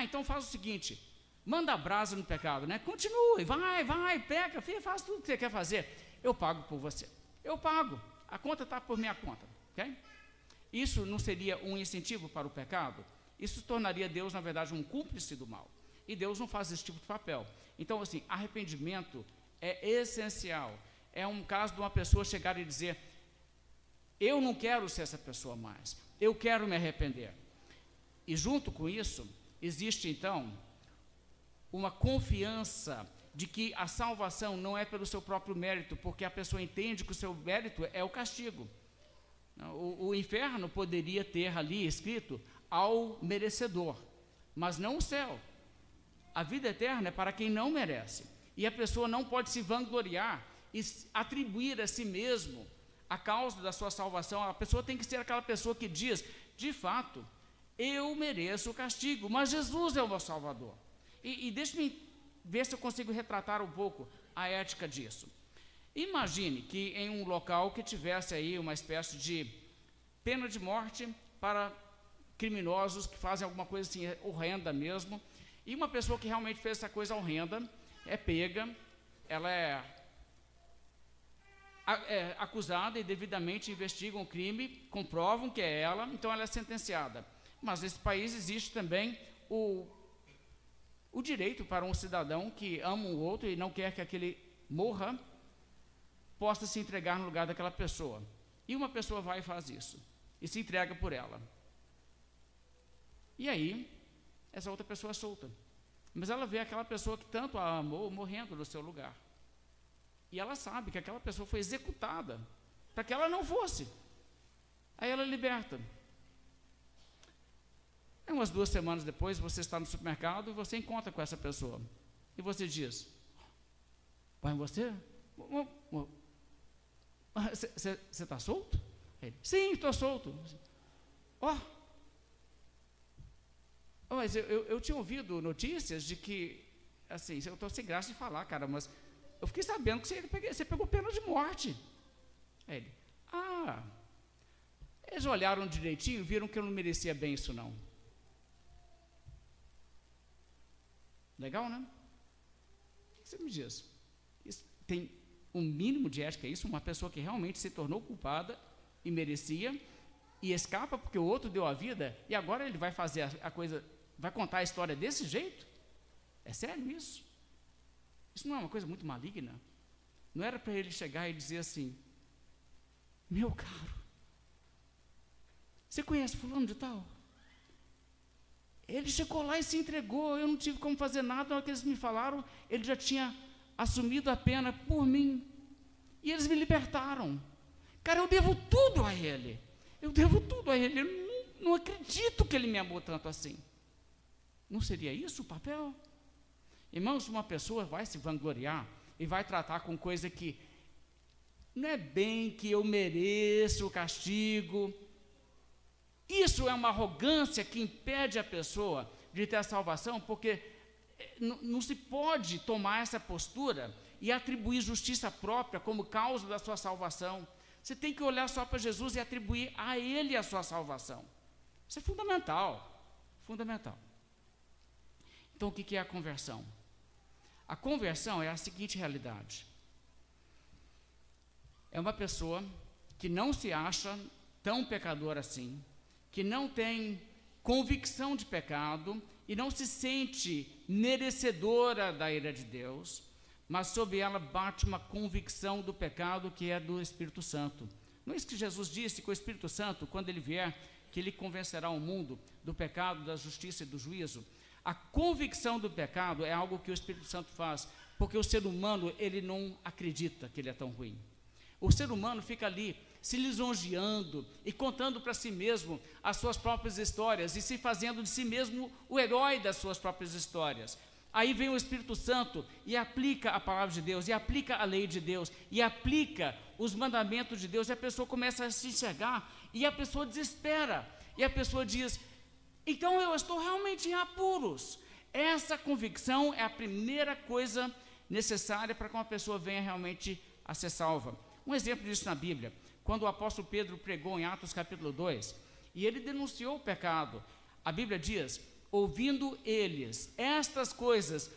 então faz o seguinte, manda brasa no pecado, né? Continue, vai, peca, faz tudo que você quer fazer, eu pago por você, eu pago, a conta está por minha conta, ok? isso não seria um incentivo para o pecado? Isso tornaria Deus, na verdade, um cúmplice do mal. E Deus não faz esse tipo de papel. Então, assim, arrependimento é essencial. É um caso de uma pessoa chegar e dizer: eu não quero ser essa pessoa mais, eu quero me arrepender. E junto com isso, existe então uma confiança de que a salvação não é pelo seu próprio mérito, porque a pessoa entende que o seu mérito é o castigo. O inferno poderia ter ali escrito ao merecedor, mas não o céu. A vida eterna é para quem não merece. E a pessoa não pode se vangloriar e atribuir a si mesmo a causa da sua salvação. A pessoa tem que ser aquela pessoa que diz: de fato, eu mereço o castigo, mas Jesus é o meu Salvador. E deixe-me ver se eu consigo retratar um pouco a ética disso. Imagine que em um local que tivesse aí uma espécie de pena de morte para criminosos que fazem alguma coisa assim horrenda mesmo, e uma pessoa que realmente fez essa coisa horrenda é pega, ela é acusada e devidamente investigam o crime, comprovam que é ela, então ela é sentenciada. Mas nesse país existe também o direito para um cidadão que ama um outro e não quer que aquele morra, possa se entregar no lugar daquela pessoa. E uma pessoa vai e faz isso, e se entrega por ela. E aí, essa outra pessoa é solta. Mas ela vê aquela pessoa que tanto a amou morrendo no seu lugar. E ela sabe que aquela pessoa foi executada para que ela não fosse. Aí ela liberta. E umas 2 semanas depois, você está no supermercado e você encontra com essa pessoa. E você diz: pai, você? Você está solto? Ele: sim, estou solto. Mas eu tinha ouvido notícias de que, assim, eu estou sem graça de falar, cara, mas eu fiquei sabendo que você pegou pena de morte. Aí ele: eles olharam direitinho e viram que eu não merecia bem isso não. Legal, né? O que você me diz? Isso tem um mínimo de ética, isso? Uma pessoa que realmente se tornou culpada e merecia, e escapa porque o outro deu a vida, e agora ele vai fazer a coisa, vai contar a história desse jeito? É sério isso? Isso não é uma coisa muito maligna? Não era para ele chegar e dizer assim: meu caro, você conhece fulano de tal? Ele chegou lá e se entregou, eu não tive como fazer nada. Na hora que eles me falaram, ele já tinha assumido a pena por mim, e eles me libertaram. Cara, eu devo tudo a ele. Eu não acredito que ele me amou tanto assim. Não seria isso o papel? Irmãos, uma pessoa vai se vangloriar e vai tratar com coisa que não é bem que eu mereço o castigo. Isso é uma arrogância que impede a pessoa de ter a salvação, porque não se pode tomar essa postura e atribuir justiça própria como causa da sua salvação. Você tem que olhar só para Jesus e atribuir a Ele a sua salvação. Isso é fundamental, fundamental. Então, o que é a conversão? A conversão é a seguinte realidade: é uma pessoa que não se acha tão pecador assim, que não tem convicção de pecado e não se sente merecedora da ira de Deus, mas sobre ela bate uma convicção do pecado que é do Espírito Santo. Não é isso que Jesus disse, que o Espírito Santo, quando ele vier, que ele convencerá o mundo do pecado, da justiça e do juízo? A convicção do pecado é algo que o Espírito Santo faz, porque o ser humano, ele não acredita que ele é tão ruim. O ser humano fica ali se lisonjeando e contando para si mesmo as suas próprias histórias e se fazendo de si mesmo o herói das suas próprias histórias. Aí vem o Espírito Santo e aplica a palavra de Deus, e aplica a lei de Deus, e aplica os mandamentos de Deus, e a pessoa começa a se enxergar, e a pessoa desespera, e a pessoa diz: então eu estou realmente em apuros. Essa convicção é a primeira coisa necessária para que uma pessoa venha realmente a ser salva. Um exemplo disso na Bíblia, quando o apóstolo Pedro pregou em Atos capítulo 2, e ele denunciou o pecado, a Bíblia diz: ouvindo eles estas coisas,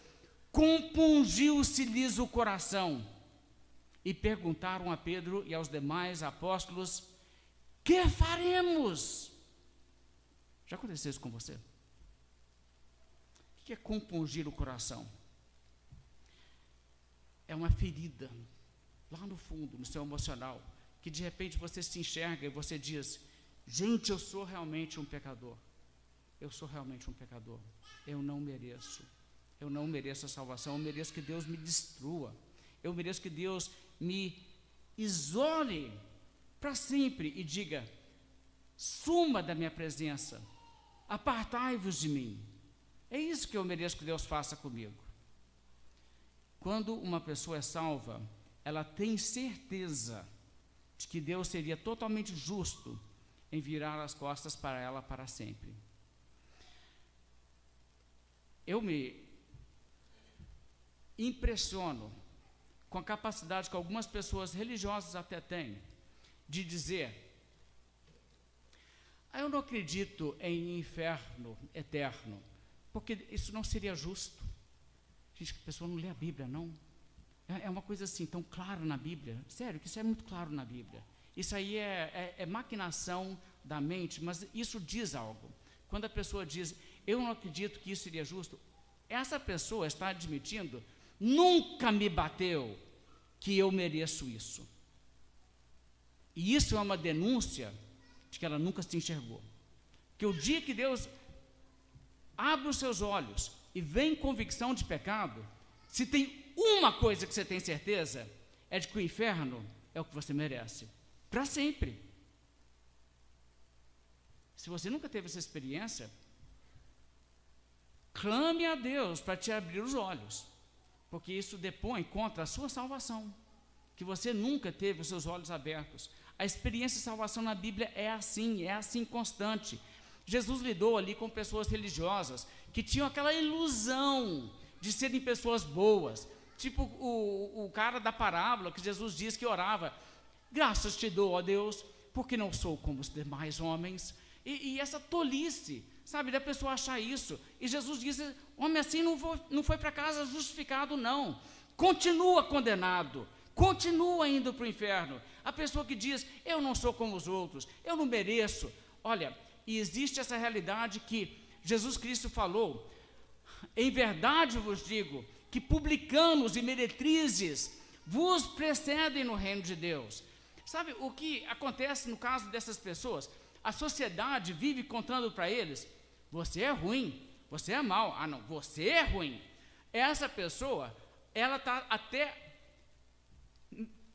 compungiu-se-lhes o coração, e perguntaram a Pedro e aos demais apóstolos: que faremos? Já aconteceu isso com você? O que é compungir o coração? É uma ferida lá no fundo, no seu emocional, que de repente você se enxerga e você diz: gente, eu sou realmente um pecador. Eu sou realmente um pecador. Eu não mereço. Eu não mereço a salvação. Eu mereço que Deus me destrua. Eu mereço que Deus me isole para sempre e diga: suma da minha presença, apartai-vos de mim. É isso que eu mereço que Deus faça comigo. Quando uma pessoa é salva, ela tem certeza de que Deus seria totalmente justo em virar as costas para ela para sempre. Eu me impressiono com a capacidade que algumas pessoas religiosas até têm de dizer: eu não acredito em inferno eterno, porque isso não seria justo. Gente, a pessoa não lê a Bíblia, não. É uma coisa assim, tão clara na Bíblia. Sério, que isso é muito claro na Bíblia. Isso aí é maquinação da mente, mas isso diz algo. Quando a pessoa diz: eu não acredito que isso seria justo, essa pessoa está admitindo: nunca me bateu que eu mereço isso. E isso é uma denúncia de que ela nunca se enxergou. Que o dia que Deus abre os seus olhos e vem convicção de pecado, se tem uma coisa que você tem certeza, é de que o inferno é o que você merece, para sempre. Se você nunca teve essa experiência, clame a Deus para te abrir os olhos, porque isso depõe contra a sua salvação, que você nunca teve os seus olhos abertos. A experiência de salvação na Bíblia é assim constante. Jesus lidou ali com pessoas religiosas que tinham aquela ilusão de serem pessoas boas, tipo o cara da parábola que Jesus diz que orava: graças te dou, ó Deus, porque não sou como os demais homens. E essa tolice, sabe, da pessoa achar isso. E Jesus diz: homem assim não foi para casa justificado, não. Continua condenado, continua indo para o inferno. A pessoa que diz: eu não sou como os outros, eu não mereço. Olha, e existe essa realidade que Jesus Cristo falou: em verdade vos digo, que publicanos e meretrizes vos precedem no reino de Deus. Sabe o que acontece no caso dessas pessoas? A sociedade vive contando para eles: você é ruim, você é mau. Ah não, você é ruim. Essa pessoa, ela está até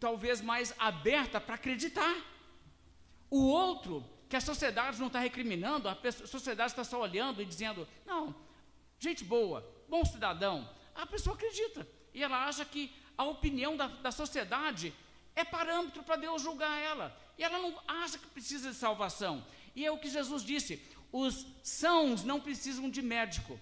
talvez mais aberta para acreditar. O outro, que a sociedade não está recriminando, a sociedade está só olhando e dizendo: não, gente boa, bom cidadão. A pessoa acredita, e ela acha que a opinião da sociedade é parâmetro para Deus julgar ela, e ela não acha que precisa de salvação. E é o que Jesus disse: os sãos não precisam de médico.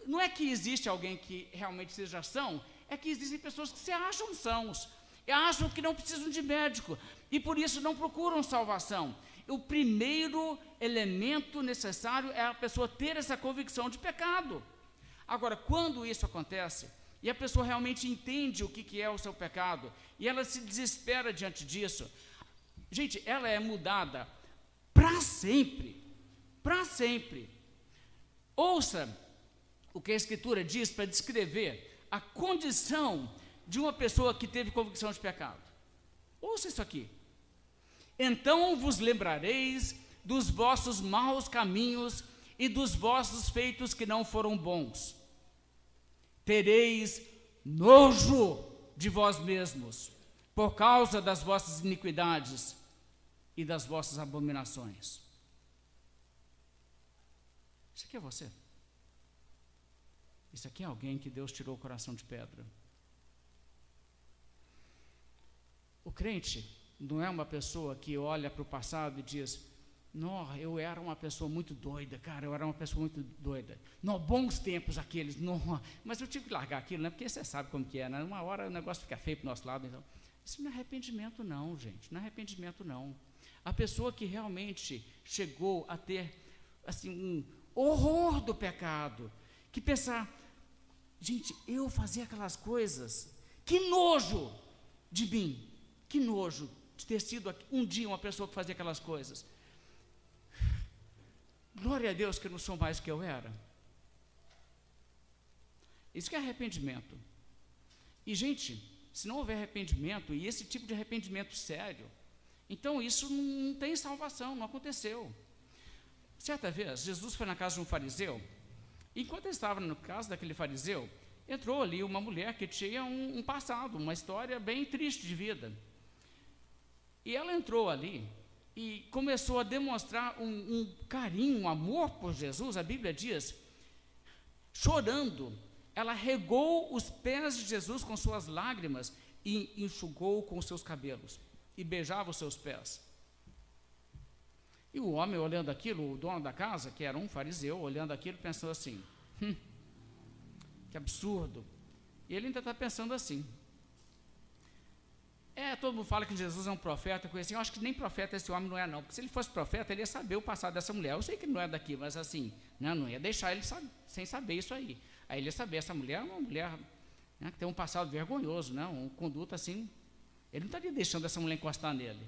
Não é que existe alguém que realmente seja são, é que existem pessoas que se acham sãos, e acham que não precisam de médico, e por isso não procuram salvação. O primeiro elemento necessário é a pessoa ter essa convicção de pecado. Agora, quando isso acontece, e a pessoa realmente entende o que é o seu pecado, e ela se desespera diante disso, gente, ela é mudada para sempre, para sempre. Ouça o que a Escritura diz para descrever a condição de uma pessoa que teve convicção de pecado. Ouça isso aqui: então vos lembrareis dos vossos maus caminhos e dos vossos feitos que não foram bons. Tereis nojo de vós mesmos, por causa das vossas iniquidades e das vossas abominações. Isso aqui é você. Isso aqui é alguém que Deus tirou o coração de pedra. O crente não é uma pessoa que olha para o passado e diz: não, eu era uma pessoa muito doida, cara, eu era uma pessoa muito doida. Não, bons tempos aqueles, não, mas eu tive que largar aquilo, né? Porque você sabe como que é, né? Uma hora o negócio fica feio para o nosso lado. Então, isso não é arrependimento não, gente, não é arrependimento não. A pessoa que realmente chegou a ter assim, um horror do pecado, que pensar: gente, eu fazia aquelas coisas, que nojo de mim, que nojo de ter sido um dia uma pessoa que fazia aquelas coisas. Glória a Deus que eu não sou mais o que eu era. Isso que é arrependimento. E, gente, se não houver arrependimento, e esse tipo de arrependimento sério, então isso não tem salvação, não aconteceu. Certa vez, Jesus foi na casa de um fariseu, e enquanto ele estava na casa daquele fariseu, entrou ali uma mulher que tinha um passado, uma história bem triste de vida. E ela entrou ali e começou a demonstrar um carinho, um amor por Jesus. A Bíblia diz, chorando, ela regou os pés de Jesus com suas lágrimas e enxugou com os seus cabelos e beijava os seus pés. E o homem, olhando aquilo, o dono da casa, que era um fariseu, olhando aquilo, pensou assim, que absurdo. E ele ainda está pensando assim. Todo mundo fala que Jesus é um profeta, coisa assim. Eu acho que nem profeta esse homem não é, não. Porque se ele fosse profeta, ele ia saber o passado dessa mulher. Eu sei que ele não é daqui, mas assim, não ia deixar ele sem saber isso aí. Aí ele ia saber, essa mulher é uma mulher, né, que tem um passado vergonhoso, né, uma conduta assim. Ele não estaria deixando essa mulher encostar nele.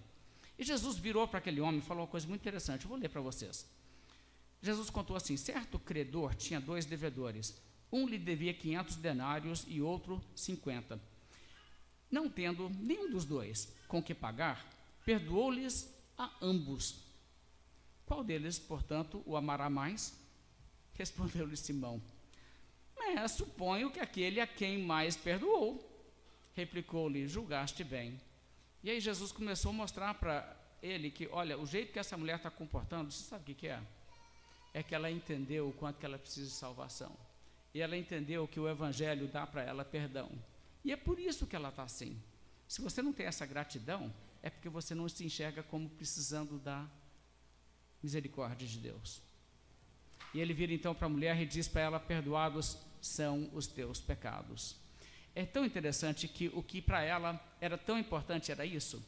E Jesus virou para aquele homem e falou uma coisa muito interessante. Eu vou ler para vocês. Jesus contou assim, certo credor tinha 2 devedores. Um lhe devia 500 denários e outro 50. Não tendo nenhum dos 2 com que pagar, perdoou-lhes a ambos. Qual deles, portanto, o amará mais? Respondeu-lhe Simão. Suponho que aquele a quem mais perdoou. Replicou-lhe, julgaste bem. E aí Jesus começou a mostrar para ele que, olha, o jeito que essa mulher está comportando, você sabe o que é? É que ela entendeu o quanto que ela precisa de salvação. E ela entendeu que o Evangelho dá para ela perdão. E é por isso que ela está assim. Se você não tem essa gratidão, é porque você não se enxerga como precisando da misericórdia de Deus. E ele vira então para a mulher e diz para ela, perdoados são os teus pecados. É tão interessante que o que para ela era tão importante era isso.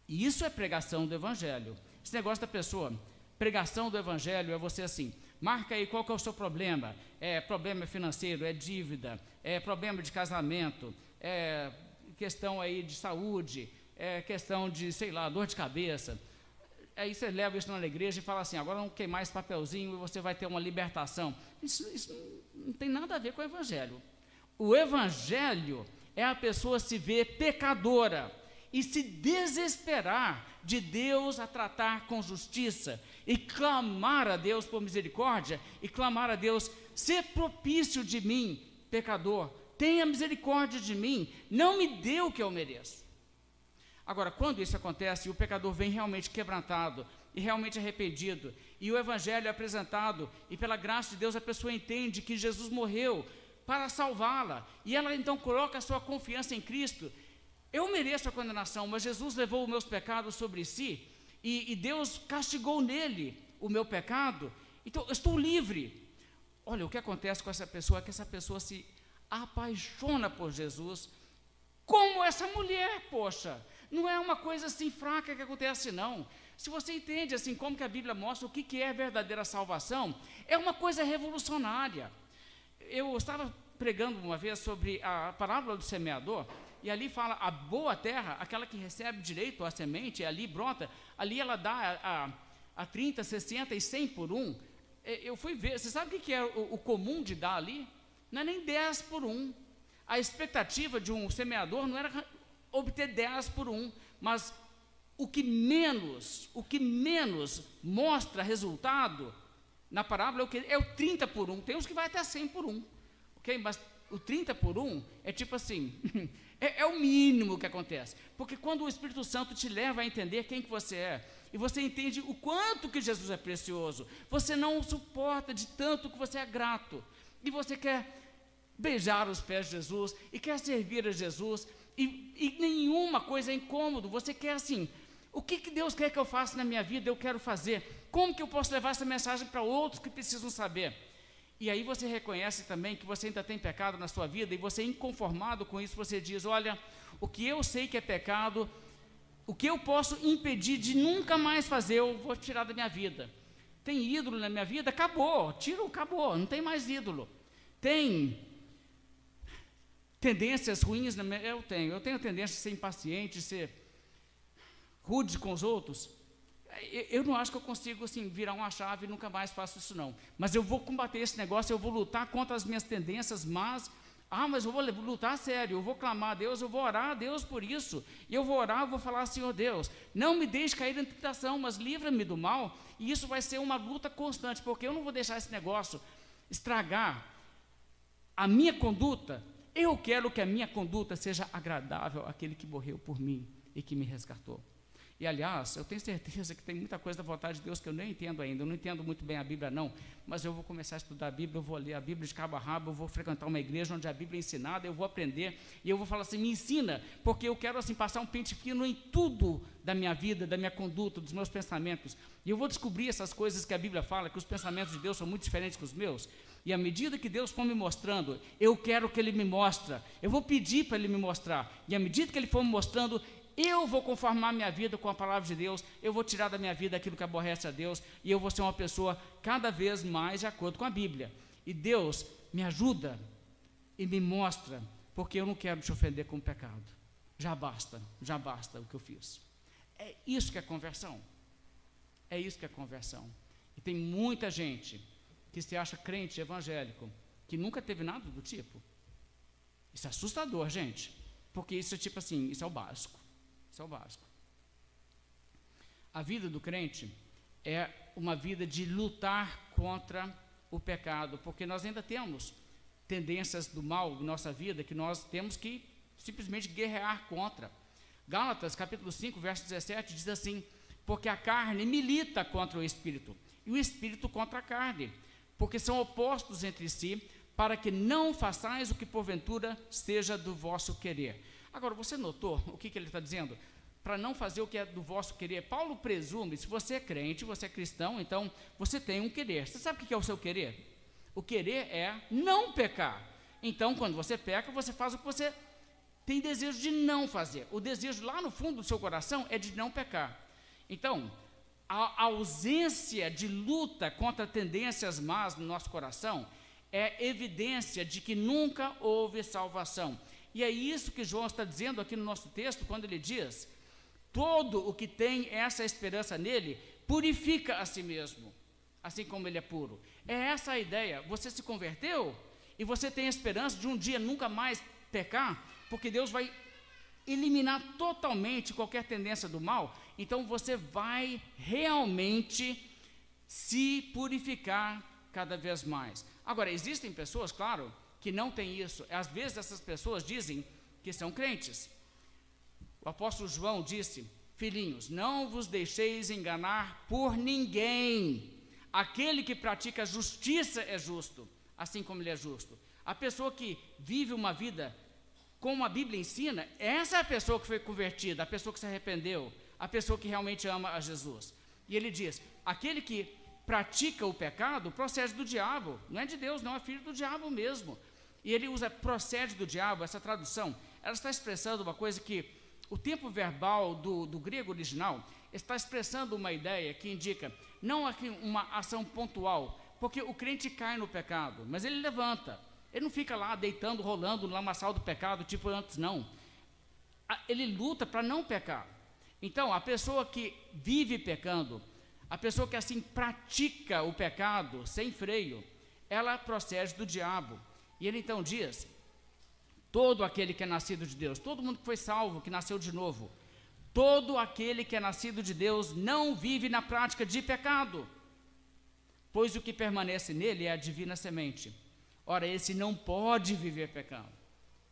E isso é pregação do Evangelho. Esse negócio da pessoa, pregação do Evangelho é você assim, marca aí qual que é o seu problema. É problema financeiro, é dívida, é problema de casamento, é questão aí de saúde, é questão de, sei lá, dor de cabeça. Aí você leva isso na igreja e fala assim, agora não queimar esse papelzinho e você vai ter uma libertação. Isso não tem nada a ver com o Evangelho. O Evangelho é a pessoa se ver pecadora e se desesperar de Deus a tratar com justiça e clamar a Deus por misericórdia e clamar a Deus, ser propício de mim, pecador, tenha misericórdia de mim, não me dê o que eu mereço. Agora, quando isso acontece, o pecador vem realmente quebrantado e realmente arrependido, e o Evangelho é apresentado, e pela graça de Deus a pessoa entende que Jesus morreu para salvá-la, e ela então coloca a sua confiança em Cristo. Eu mereço a condenação, mas Jesus levou os meus pecados sobre si, e Deus castigou nele o meu pecado, então eu estou livre. Olha, o que acontece com essa pessoa é que essa pessoa se apaixona por Jesus, como essa mulher, poxa, não é uma coisa assim fraca que acontece não. Se você entende assim como que a Bíblia mostra o que é a verdadeira salvação, é uma coisa revolucionária. Eu estava pregando uma vez sobre a parábola do semeador, e ali fala a boa terra, aquela que recebe direito à semente, ali brota, ali ela dá a 30, 60 e 100 por 1. Eu fui ver, você sabe o que é o comum de dar ali? Não é nem 10 por 1. A expectativa de um semeador não era obter 10 por 1, mas o que menos mostra resultado na parábola é o que? É o 30 por 1. Tem uns que vai até 100 por 1, ok? Mas o 30 por 1 é tipo assim, é o mínimo que acontece, porque quando o Espírito Santo te leva a entender quem que você é, e você entende o quanto que Jesus é precioso, você não suporta de tanto que você é grato, e você quer beijar os pés de Jesus, e quer servir a Jesus, e nenhuma coisa é incômodo, você quer assim, o que Deus quer que eu faça na minha vida, eu quero fazer, como que eu posso levar essa mensagem para outros que precisam saber? E aí você reconhece também que você ainda tem pecado na sua vida, e você inconformado com isso, você diz, olha, o que eu sei que é pecado, o que eu posso impedir de nunca mais fazer, eu vou tirar da minha vida. Tem ídolo na minha vida? Acabou, acabou, não tem mais ídolo. Tem tendências ruins, eu tenho tendência de ser impaciente, ser rude com os outros, eu não acho que eu consigo assim, virar uma chave e nunca mais faço isso não. Mas eu vou combater esse negócio, eu vou lutar contra as minhas tendências, mas eu vou lutar a sério, eu vou clamar a Deus, eu vou orar a Deus por isso. E eu vou orar, eu vou falar, Senhor Deus, não me deixe cair em tentação, mas livra-me do mal. E isso vai ser uma luta constante, porque eu não vou deixar esse negócio estragar a minha conduta. Eu quero que a minha conduta seja agradável àquele que morreu por mim e que me resgatou. E, aliás, eu tenho certeza que tem muita coisa da vontade de Deus que eu nem entendo ainda. Eu não entendo muito bem a Bíblia, não. Mas eu vou começar a estudar a Bíblia, eu vou ler a Bíblia de cabo a rabo, eu vou frequentar uma igreja onde a Bíblia é ensinada, eu vou aprender, e eu vou falar assim, me ensina, porque eu quero assim, passar um pente fino em tudo da minha vida, da minha conduta, dos meus pensamentos. E eu vou descobrir essas coisas que a Bíblia fala, que os pensamentos de Deus são muito diferentes que os meus. E à medida que Deus for me mostrando, eu quero que Ele me mostre. Eu vou pedir para Ele me mostrar. E à medida que Ele for me mostrando, eu vou conformar minha vida com a palavra de Deus, eu vou tirar da minha vida aquilo que aborrece a Deus, e eu vou ser uma pessoa cada vez mais de acordo com a Bíblia. E Deus me ajuda e me mostra, porque eu não quero te ofender com o pecado. Já basta o que eu fiz. É isso que é conversão. É isso que é conversão. E tem muita gente que se acha crente evangélico, que nunca teve nada do tipo. Isso é assustador, gente, porque isso é tipo assim, isso é o básico. Isso é o básico. A vida do crente é uma vida de lutar contra o pecado, porque nós ainda temos tendências do mal na nossa vida que nós temos que simplesmente guerrear contra. Gálatas, capítulo 5, verso 17, diz assim, porque a carne milita contra o Espírito, e o Espírito contra a carne, porque são opostos entre si, para que não façais o que porventura seja do vosso querer. Agora, você notou o que ele está dizendo? Para não fazer o que é do vosso querer. Paulo presume, se você é crente, você é cristão, então você tem um querer. Você sabe o que é o seu querer? O querer é não pecar. Então, quando você peca, você faz o que você tem desejo de não fazer. O desejo lá no fundo do seu coração é de não pecar. Então, a ausência de luta contra tendências más no nosso coração é evidência de que nunca houve salvação. E é isso que João está dizendo aqui no nosso texto, quando ele diz, todo o que tem essa esperança nele, purifica a si mesmo, assim como ele é puro. É essa a ideia, você se converteu, e você tem a esperança de um dia nunca mais pecar, porque Deus vai eliminar totalmente qualquer tendência do mal, então você vai realmente se purificar cada vez mais. Agora, existem pessoas, claro, que não tem isso. Às vezes essas pessoas dizem que são crentes. O apóstolo João disse, filhinhos, não vos deixeis enganar por ninguém. Aquele que pratica justiça é justo, assim como ele é justo. A pessoa que vive uma vida como a Bíblia ensina, essa é a pessoa que foi convertida, a pessoa que se arrependeu, a pessoa que realmente ama a Jesus. E ele diz, aquele que pratica o pecado procede do diabo, não é de Deus, não, é filho do diabo mesmo. E ele usa procede do diabo, essa tradução, ela está expressando uma coisa que o tempo verbal do grego original está expressando uma ideia que indica, não aqui uma ação pontual, porque o crente cai no pecado, mas ele levanta, ele não fica lá deitando, rolando no lamaçal do pecado, tipo antes, não. Ele luta para não pecar. Então, a pessoa que vive pecando, a pessoa que assim pratica o pecado sem freio, ela procede do diabo. E ele então diz, todo aquele que é nascido de Deus, todo mundo que foi salvo, que nasceu de novo, todo aquele que é nascido de Deus não vive na prática de pecado, pois o que permanece nele é a divina semente. Ora, esse não pode viver pecando.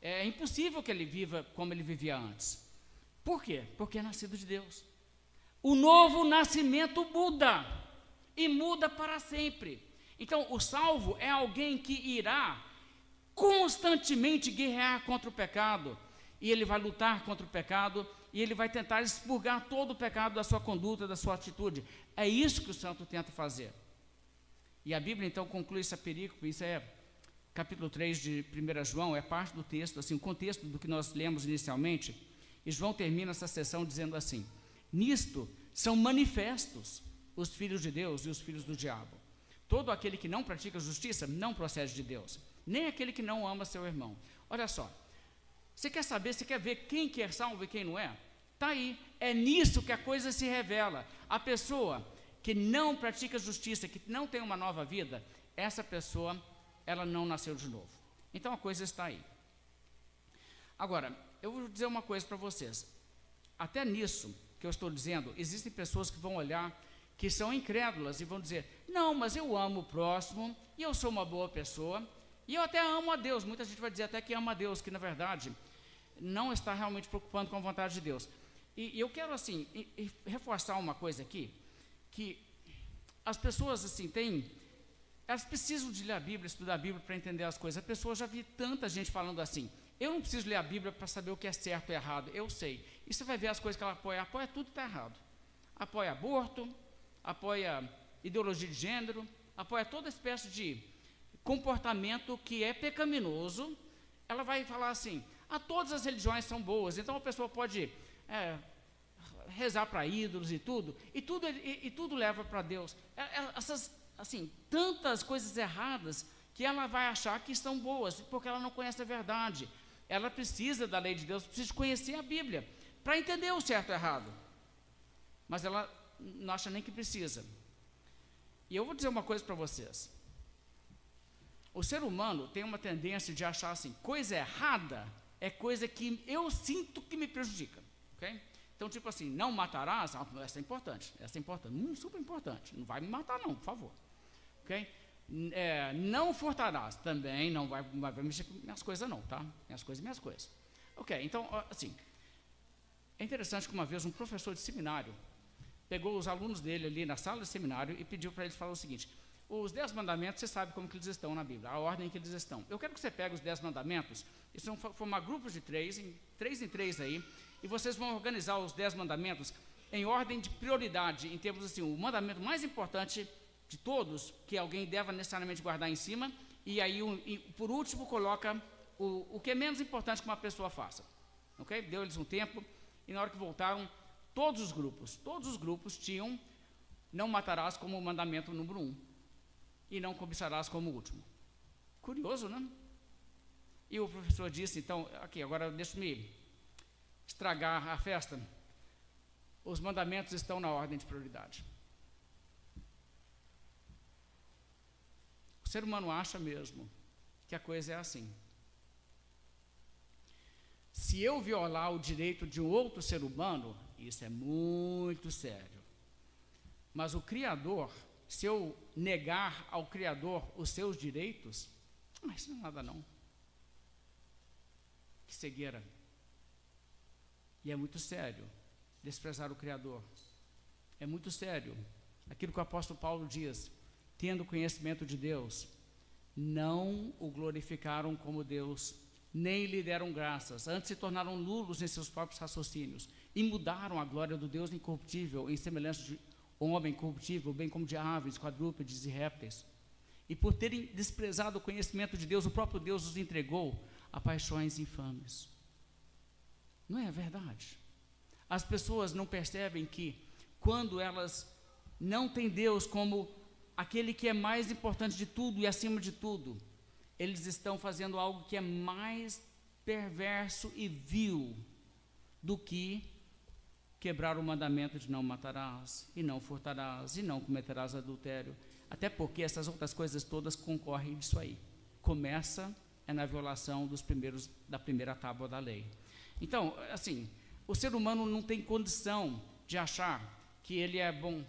É impossível que ele viva como ele vivia antes. Por quê? Porque é nascido de Deus. O novo nascimento muda, e muda para sempre. Então, o salvo é alguém que irá constantemente guerrear contra o pecado, e ele vai lutar contra o pecado, e ele vai tentar expurgar todo o pecado da sua conduta, da sua atitude. É isso que o santo tenta fazer. E a Bíblia então conclui essa perícope, isso é capítulo 3 de 1 João, é parte do texto, assim, o contexto do que nós lemos inicialmente, e João termina essa sessão dizendo assim, nisto são manifestos os filhos de Deus e os filhos do diabo. Todo aquele que não pratica justiça não procede de Deus, nem aquele que não ama seu irmão. Olha só, você quer saber, você quer ver quem que é salvo e quem não é? Está aí, é nisso que a coisa se revela. A pessoa que não pratica justiça, que não tem uma nova vida, essa pessoa, ela não nasceu de novo. Então a coisa está aí. Agora, eu vou dizer uma coisa para vocês. Até nisso que eu estou dizendo, existem pessoas que vão olhar, que são incrédulas e vão dizer, não, mas eu amo o próximo, e eu sou uma boa pessoa, e eu até amo a Deus. Muita gente vai dizer até que ama a Deus, que na verdade não está realmente preocupando com a vontade de Deus. E eu quero assim, reforçar uma coisa aqui, que as pessoas assim elas precisam de ler a Bíblia, estudar a Bíblia para entender as coisas. A pessoa, já vi tanta gente falando assim, eu não preciso ler a Bíblia para saber o que é certo e errado, eu sei. E você vai ver as coisas que ela apoia tudo que está errado. Apoia aborto, apoia ideologia de gênero, apoia toda espécie de comportamento que é pecaminoso. Ela vai falar assim, todas as religiões são boas, então a pessoa pode rezar para ídolos e tudo leva para Deus. Essas, assim, tantas coisas erradas que ela vai achar que são boas, porque ela não conhece a verdade. Ela precisa da lei de Deus, precisa conhecer a Bíblia, para entender o certo e o errado. Mas ela não acha nem que precisa. E eu vou dizer uma coisa para vocês. O ser humano tem uma tendência de achar assim, coisa errada é coisa que eu sinto que me prejudica. Okay? Então, tipo assim, não matarás, essa é importante, super importante. Não vai me matar não, por favor. Okay? Não furtarás, também não vai mexer com minhas coisas não, tá? Minhas coisas. Ok, então, assim, é interessante que uma vez um professor de seminário pegou os alunos dele ali na sala de seminário e pediu para eles falar o seguinte, os 10 mandamentos, você sabe como que eles estão na Bíblia, a ordem que eles estão. Eu quero que você pegue os 10 mandamentos, e vão formar grupos de 3 em 3 aí, e vocês vão organizar os 10 mandamentos em ordem de prioridade, em termos assim, o mandamento mais importante de todos, que alguém deva necessariamente guardar em cima, e aí, por último, coloca o que é menos importante que uma pessoa faça. Ok? Deu eles um tempo, e na hora que voltaram, todos os grupos tinham, não matarás como o mandamento número 1, e não cobiçarás como o último. Curioso, né? E o professor disse, então, aqui, agora deixa-me estragar a festa, os mandamentos estão na ordem de prioridade. O ser humano acha mesmo que a coisa é assim. Se eu violar o direito de um outro ser humano, isso é muito sério. Mas o Criador, se eu negar ao Criador os seus direitos, isso não é nada não. Que cegueira. E é muito sério desprezar o Criador. É muito sério. Aquilo que o apóstolo Paulo diz, tendo conhecimento de Deus, não o glorificaram como Deus, nem lhe deram graças, antes se tornaram nulos em seus próprios raciocínios, e mudaram a glória do Deus incorruptível em semelhança de homem corruptível, bem como de aves, quadrúpedes e répteis. E por terem desprezado o conhecimento de Deus, o próprio Deus os entregou a paixões infames. Não é verdade? As pessoas não percebem que, quando elas não têm Deus como aquele que é mais importante de tudo e acima de tudo, eles estão fazendo algo que é mais perverso e vil do que quebrar o mandamento de não matarás, e não furtarás, e não cometerás adultério. Até porque essas outras coisas todas concorrem disso aí. Começa na violação da primeira tábua da lei. Então, assim, o ser humano não tem condição de achar que ele é bom.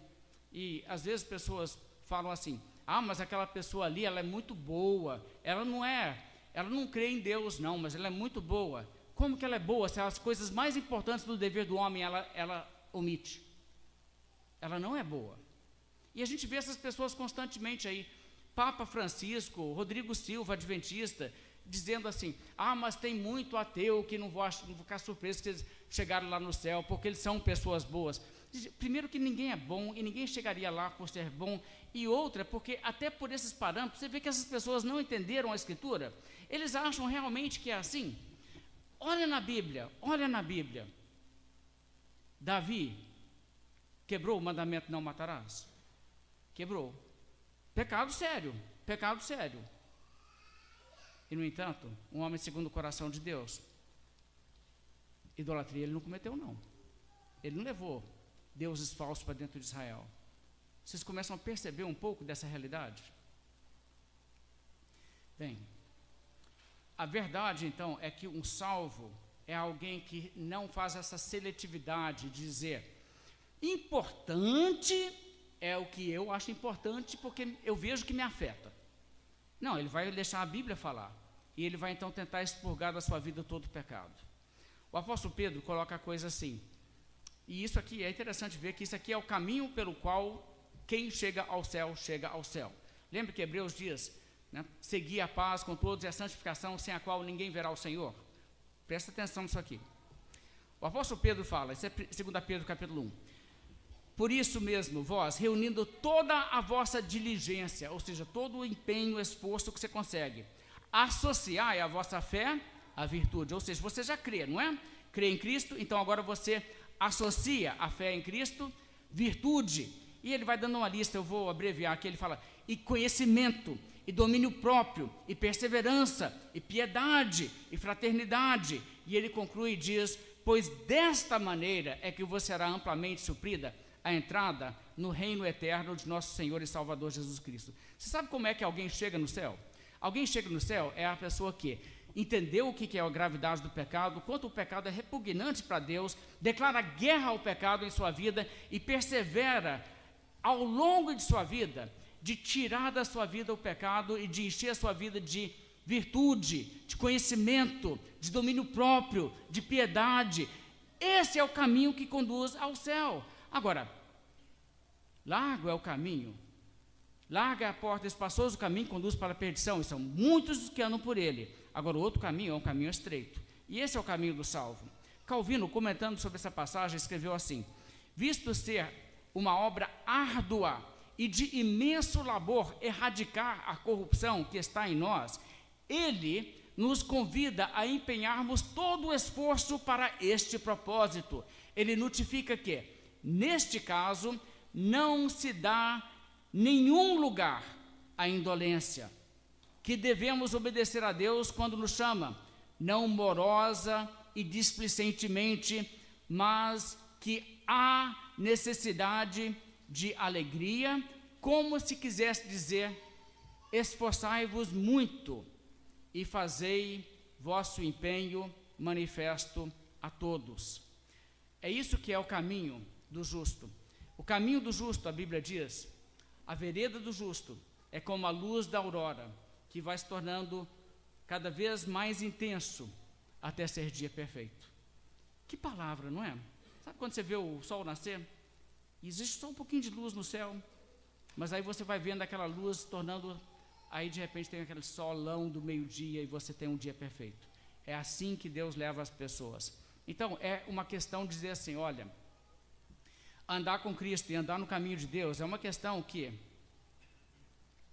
E às vezes pessoas falam assim, mas aquela pessoa ali, ela é muito boa, ela não crê em Deus não, mas ela é muito boa. Como que ela é boa se as coisas mais importantes do dever do homem ela omite? Ela não é boa. E a gente vê essas pessoas constantemente aí, Papa Francisco, Rodrigo Silva, adventista, dizendo assim, mas tem muito ateu que não vou ficar surpreso que eles chegaram lá no céu, porque eles são pessoas boas. Primeiro que ninguém é bom, e ninguém chegaria lá por ser bom, e outra, porque até por esses parâmetros, você vê que essas pessoas não entenderam a Escritura, eles acham realmente que é assim. Olha na Bíblia, Davi quebrou o mandamento não matarás? Quebrou. Pecado sério. E, no entanto, um homem segundo o coração de Deus, idolatria ele não cometeu não. Ele não levou deuses falsos para dentro de Israel. Vocês começam a perceber um pouco dessa realidade? Bem, a verdade, então, é que um salvo é alguém que não faz essa seletividade de dizer, importante é o que eu acho importante porque eu vejo que me afeta. Não, ele vai deixar a Bíblia falar. E ele vai, então, tentar expurgar da sua vida todo o pecado. O apóstolo Pedro coloca a coisa assim, e isso aqui é interessante ver que isso aqui é o caminho pelo qual quem chega ao céu, chega ao céu. Lembra que Hebreus diz, né, seguir a paz com todos e a santificação, sem a qual ninguém verá o Senhor? Presta atenção nisso aqui. O apóstolo Pedro fala, isso é 2 Pedro capítulo 1. Por isso mesmo, vós, reunindo toda a vossa diligência, ou seja, todo o empenho, esforço que você consegue, associai a vossa fé à virtude, ou seja, você já crê, não é? Crê em Cristo, então agora você associa a fé em Cristo, virtude, e ele vai dando uma lista, eu vou abreviar aqui, ele fala, e conhecimento, e domínio próprio, e perseverança, e piedade, e fraternidade, e ele conclui e diz, pois desta maneira é que você será amplamente suprida a entrada no reino eterno de nosso Senhor e Salvador Jesus Cristo. Você sabe como é que alguém chega no céu? Alguém chega no céu é a pessoa que entendeu o que é a gravidade do pecado, quanto o pecado é repugnante para Deus, declara guerra ao pecado em sua vida e persevera ao longo de sua vida, de tirar da sua vida o pecado e de encher a sua vida de virtude, de conhecimento, de domínio próprio, de piedade. Esse é o caminho que conduz ao céu. Agora, largo é o caminho, larga a porta, espaçoso o caminho que conduz para a perdição, e são muitos os que andam por ele. Agora, o outro caminho é um caminho estreito, e esse é o caminho do salvo. Calvino, comentando sobre essa passagem, escreveu assim, visto ser uma obra árdua e de imenso labor erradicar a corrupção que está em nós, ele nos convida a empenharmos todo o esforço para este propósito. Ele notifica que, neste caso, não se dá nenhum lugar à indolência, que devemos obedecer a Deus quando nos chama, não morosa e displicentemente, mas que há necessidade de alegria, como se quisesse dizer, esforçai-vos muito e fazei vosso empenho manifesto a todos. É isso que é o caminho do justo. O caminho do justo, a Bíblia diz, a vereda do justo é como a luz da aurora, que vai se tornando cada vez mais intenso até ser dia perfeito. Que palavra, não é? Sabe quando você vê o sol nascer? Existe só um pouquinho de luz no céu, mas aí você vai vendo aquela luz se tornando, aí de repente tem aquele solão do meio-dia e você tem um dia perfeito. É assim que Deus leva as pessoas. Então, é uma questão de dizer assim, olha, andar com Cristo e andar no caminho de Deus é uma questão que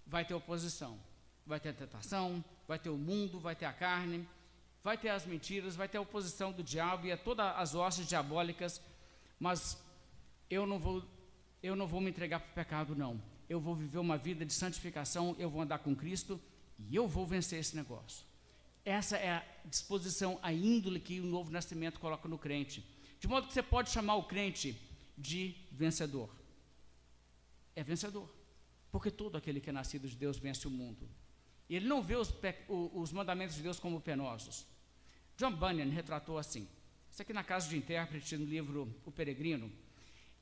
vai ter oposição, vai ter a tentação, vai ter o mundo, vai ter a carne, vai ter as mentiras, vai ter a oposição do diabo e todas as hostes diabólicas, mas eu não vou me entregar para o pecado, não. Eu vou viver uma vida de santificação, eu vou andar com Cristo e eu vou vencer esse negócio. Essa é a disposição, a índole que o novo nascimento coloca no crente. De modo que você pode chamar o crente de vencedor. É vencedor. Porque todo aquele que é nascido de Deus vence o mundo. E ele não vê os mandamentos de Deus como penosos. John Bunyan retratou assim. Isso aqui na casa de intérprete, no livro O Peregrino.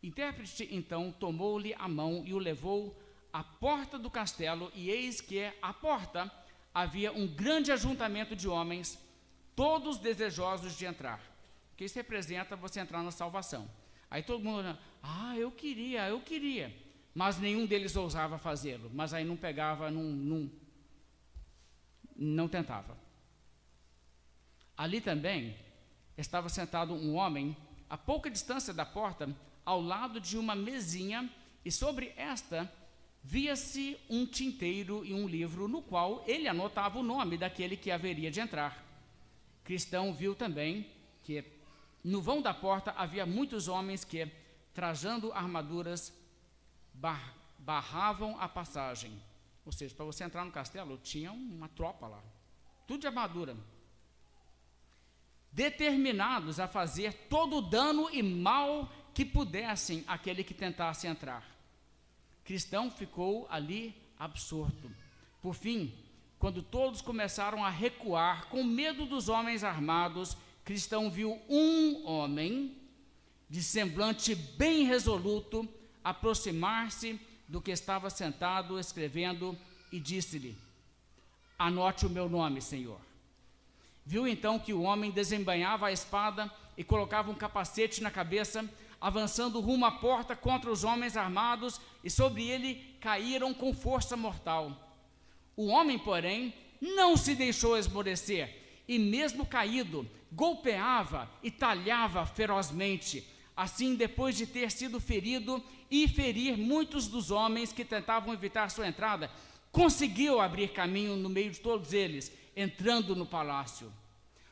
Intérprete, então, tomou-lhe a mão e o levou à porta do castelo, e eis que à porta havia um grande ajuntamento de homens, todos desejosos de entrar. Porque isso representa você entrar na salvação. Aí todo mundo, eu queria. Mas nenhum deles ousava fazê-lo. Mas aí não pegava, não tentava. Ali também estava sentado um homem, a pouca distância da porta, ao lado de uma mesinha, e sobre esta via-se um tinteiro e um livro, no qual ele anotava o nome daquele que haveria de entrar. Cristão viu também que no vão da porta havia muitos homens que, trajando armaduras, barravam a passagem. Ou seja, para você entrar no castelo, tinha uma tropa lá, tudo de armadura, determinados a fazer todo o dano e mal que pudessem aquele que tentasse entrar. Cristão ficou ali absorto. Por fim, quando todos começaram a recuar com medo dos homens armados, Cristão viu um homem de semblante bem resoluto aproximar-se do que estava sentado escrevendo e disse-lhe: anote o meu nome, Senhor. Viu então que o homem desembainhava a espada e colocava um capacete na cabeça, avançando rumo à porta contra os homens armados, e sobre ele caíram com força mortal. O homem, porém, não se deixou esmorecer, e mesmo caído, golpeava e talhava ferozmente. Assim, depois de ter sido ferido e ferir muitos dos homens que tentavam evitar sua entrada, conseguiu abrir caminho no meio de todos eles, entrando no palácio.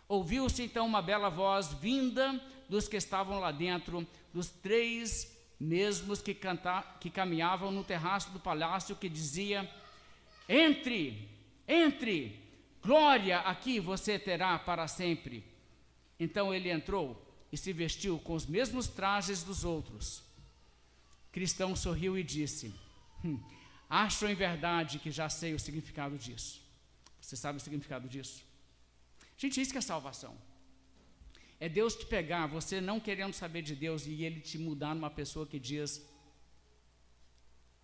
Ouviu-se então uma bela voz vinda dos que estavam lá dentro, dos 3 mesmos que caminhavam no terraço do palácio, que dizia: entre, entre, glória aqui você terá para sempre. Então ele entrou e se vestiu com os mesmos trajes dos outros. Cristão sorriu e disse: acho em verdade que já sei o significado disso. Você sabe o significado disso? Gente, isso que é salvação. É Deus te pegar, você não querendo saber de Deus, e Ele te mudar numa pessoa que diz: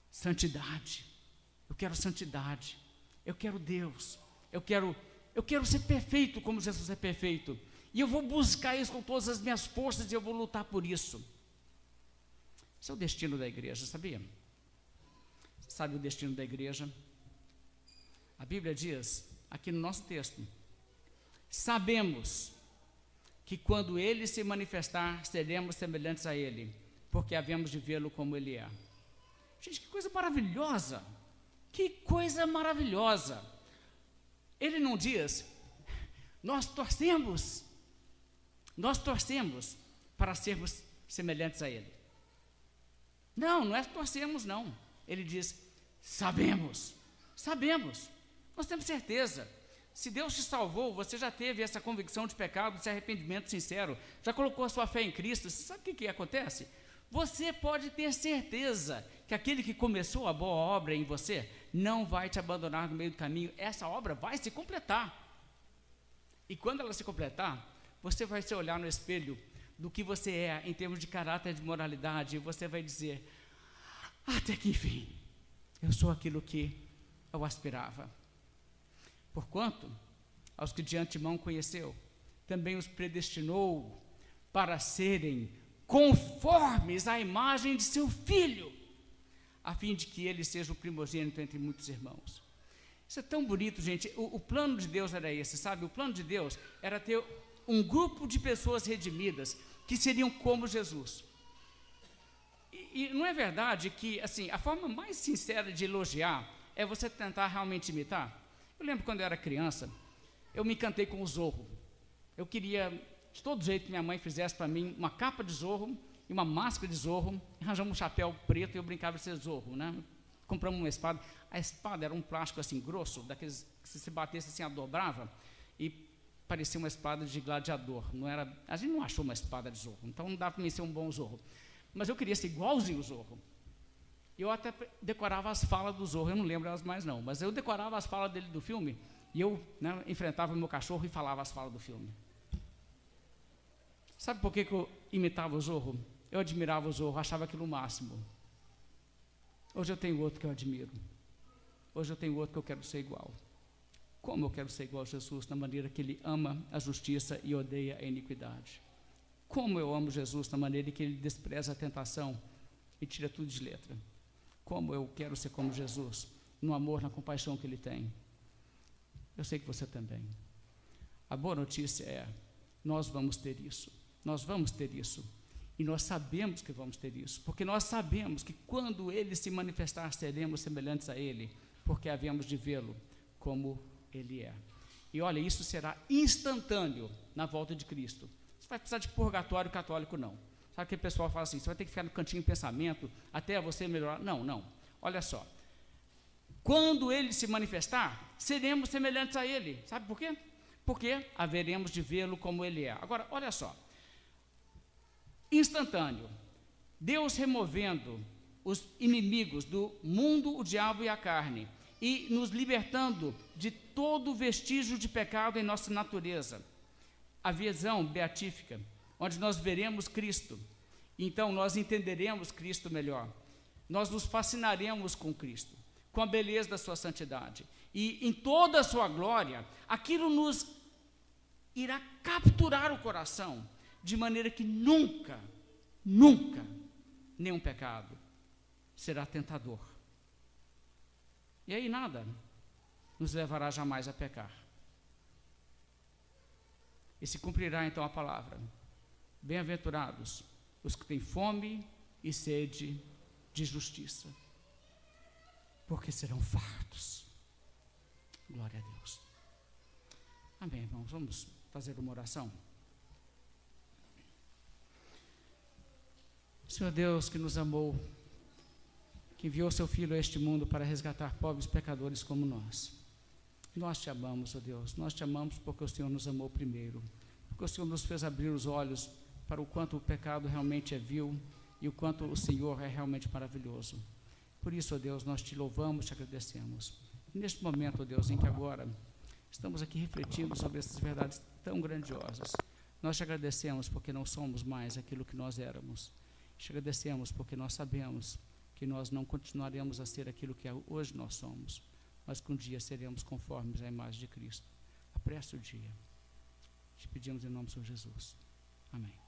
santidade, eu quero santidade, eu quero Deus, eu quero ser perfeito como Jesus é perfeito, e eu vou buscar isso com todas as minhas forças, e eu vou lutar por isso. Esse é o destino da igreja, sabia? Você sabe o destino da igreja? A Bíblia diz, aqui no nosso texto: sabemos que quando Ele se manifestar, seremos semelhantes a Ele, porque havemos de vê-lo como Ele é. Gente, que coisa maravilhosa! Que coisa maravilhosa! Ele não diz: nós torcemos para sermos semelhantes a Ele. Não é torcemos, não. Ele diz: sabemos, nós temos certeza. Se Deus te salvou, você já teve essa convicção de pecado, esse arrependimento sincero, já colocou a sua fé em Cristo. Você sabe o que acontece? Você pode ter certeza que aquele que começou a boa obra em você não vai te abandonar no meio do caminho. Essa obra vai se completar. E quando ela se completar, você vai se olhar no espelho do que você é em termos de caráter, de moralidade, e você vai dizer: até que enfim, eu sou aquilo que eu aspirava. Porquanto, aos que de antemão conheceu, também os predestinou para serem conformes à imagem de seu Filho, a fim de que ele seja o primogênito entre muitos irmãos. Isso é tão bonito, gente. O plano de Deus era esse, sabe? O plano de Deus era ter um grupo de pessoas redimidas que seriam como Jesus. E não é verdade que, assim, a forma mais sincera de elogiar é você tentar realmente imitar? Eu lembro quando eu era criança, eu me encantei com o Zorro. Eu queria, de todo jeito, que minha mãe fizesse para mim uma capa de Zorro e uma máscara de Zorro, arranjamos um chapéu preto e eu brincava de ser Zorro, né? Compramos uma espada. A espada era um plástico assim grosso, daqueles que se batesse assim, a dobrava, e parecia uma espada de gladiador. Não era, a gente não achou uma espada de Zorro, então não dava para mim ser um bom Zorro. Mas eu queria ser igualzinho o Zorro. Eu até decorava as falas do Zorro, eu não lembro elas mais não, mas eu decorava as falas dele do filme, e eu, né, enfrentava o meu cachorro e falava as falas do filme. Sabe por que eu imitava o Zorro? Eu admirava o Zorro, achava aquilo o máximo. Hoje eu tenho outro que eu admiro. Hoje eu tenho outro que eu quero ser igual. Como eu quero ser igual a Jesus, na maneira que Ele ama a justiça e odeia a iniquidade. Como eu amo Jesus, na maneira que Ele despreza a tentação e tira tudo de letra. Como eu quero ser como Jesus, no amor, na compaixão que Ele tem. Eu sei que você também. A boa notícia é, nós vamos ter isso. Nós vamos ter isso. E nós sabemos que vamos ter isso, porque nós sabemos que quando Ele se manifestar, seremos semelhantes a Ele, porque havemos de vê-lo como Ele é. E olha, isso será instantâneo na volta de Cristo. Você vai precisar de purgatório católico, não. Sabe que o pessoal fala assim, você vai ter que ficar no cantinho de pensamento até você melhorar. Não. Olha só. Quando Ele se manifestar, seremos semelhantes a Ele. Sabe por quê? Porque haveremos de vê-lo como Ele é. Agora, olha só. Instantâneo. Deus removendo os inimigos do mundo, o diabo e a carne, e nos libertando de todo vestígio de pecado em nossa natureza. A visão beatífica, onde nós veremos Cristo, então nós entenderemos Cristo melhor, nós nos fascinaremos com Cristo, com a beleza da sua santidade, e em toda a sua glória, aquilo nos irá capturar o coração, de maneira que nunca, nenhum pecado será tentador. E aí nada nos levará jamais a pecar. E se cumprirá então a palavra: bem-aventurados os que têm fome e sede de justiça, porque serão fartos. Glória a Deus. Amém, irmãos. Vamos fazer uma oração. Senhor Deus, que nos amou, que enviou seu Filho a este mundo para resgatar pobres pecadores como nós. Nós te amamos, ó Deus, nós te amamos porque o Senhor nos amou primeiro, porque o Senhor nos fez abrir os olhos para o quanto o pecado realmente é vil e o quanto o Senhor é realmente maravilhoso. Por isso, ó Deus, nós te louvamos, te agradecemos. E neste momento, ó Deus, em que agora estamos aqui refletindo sobre essas verdades tão grandiosas, nós te agradecemos porque não somos mais aquilo que nós éramos. Te agradecemos porque nós sabemos que nós não continuaremos a ser aquilo que hoje nós somos, mas que um dia seremos conformes à imagem de Cristo. Apresse o dia. Te pedimos em nome do Senhor Jesus. Amém.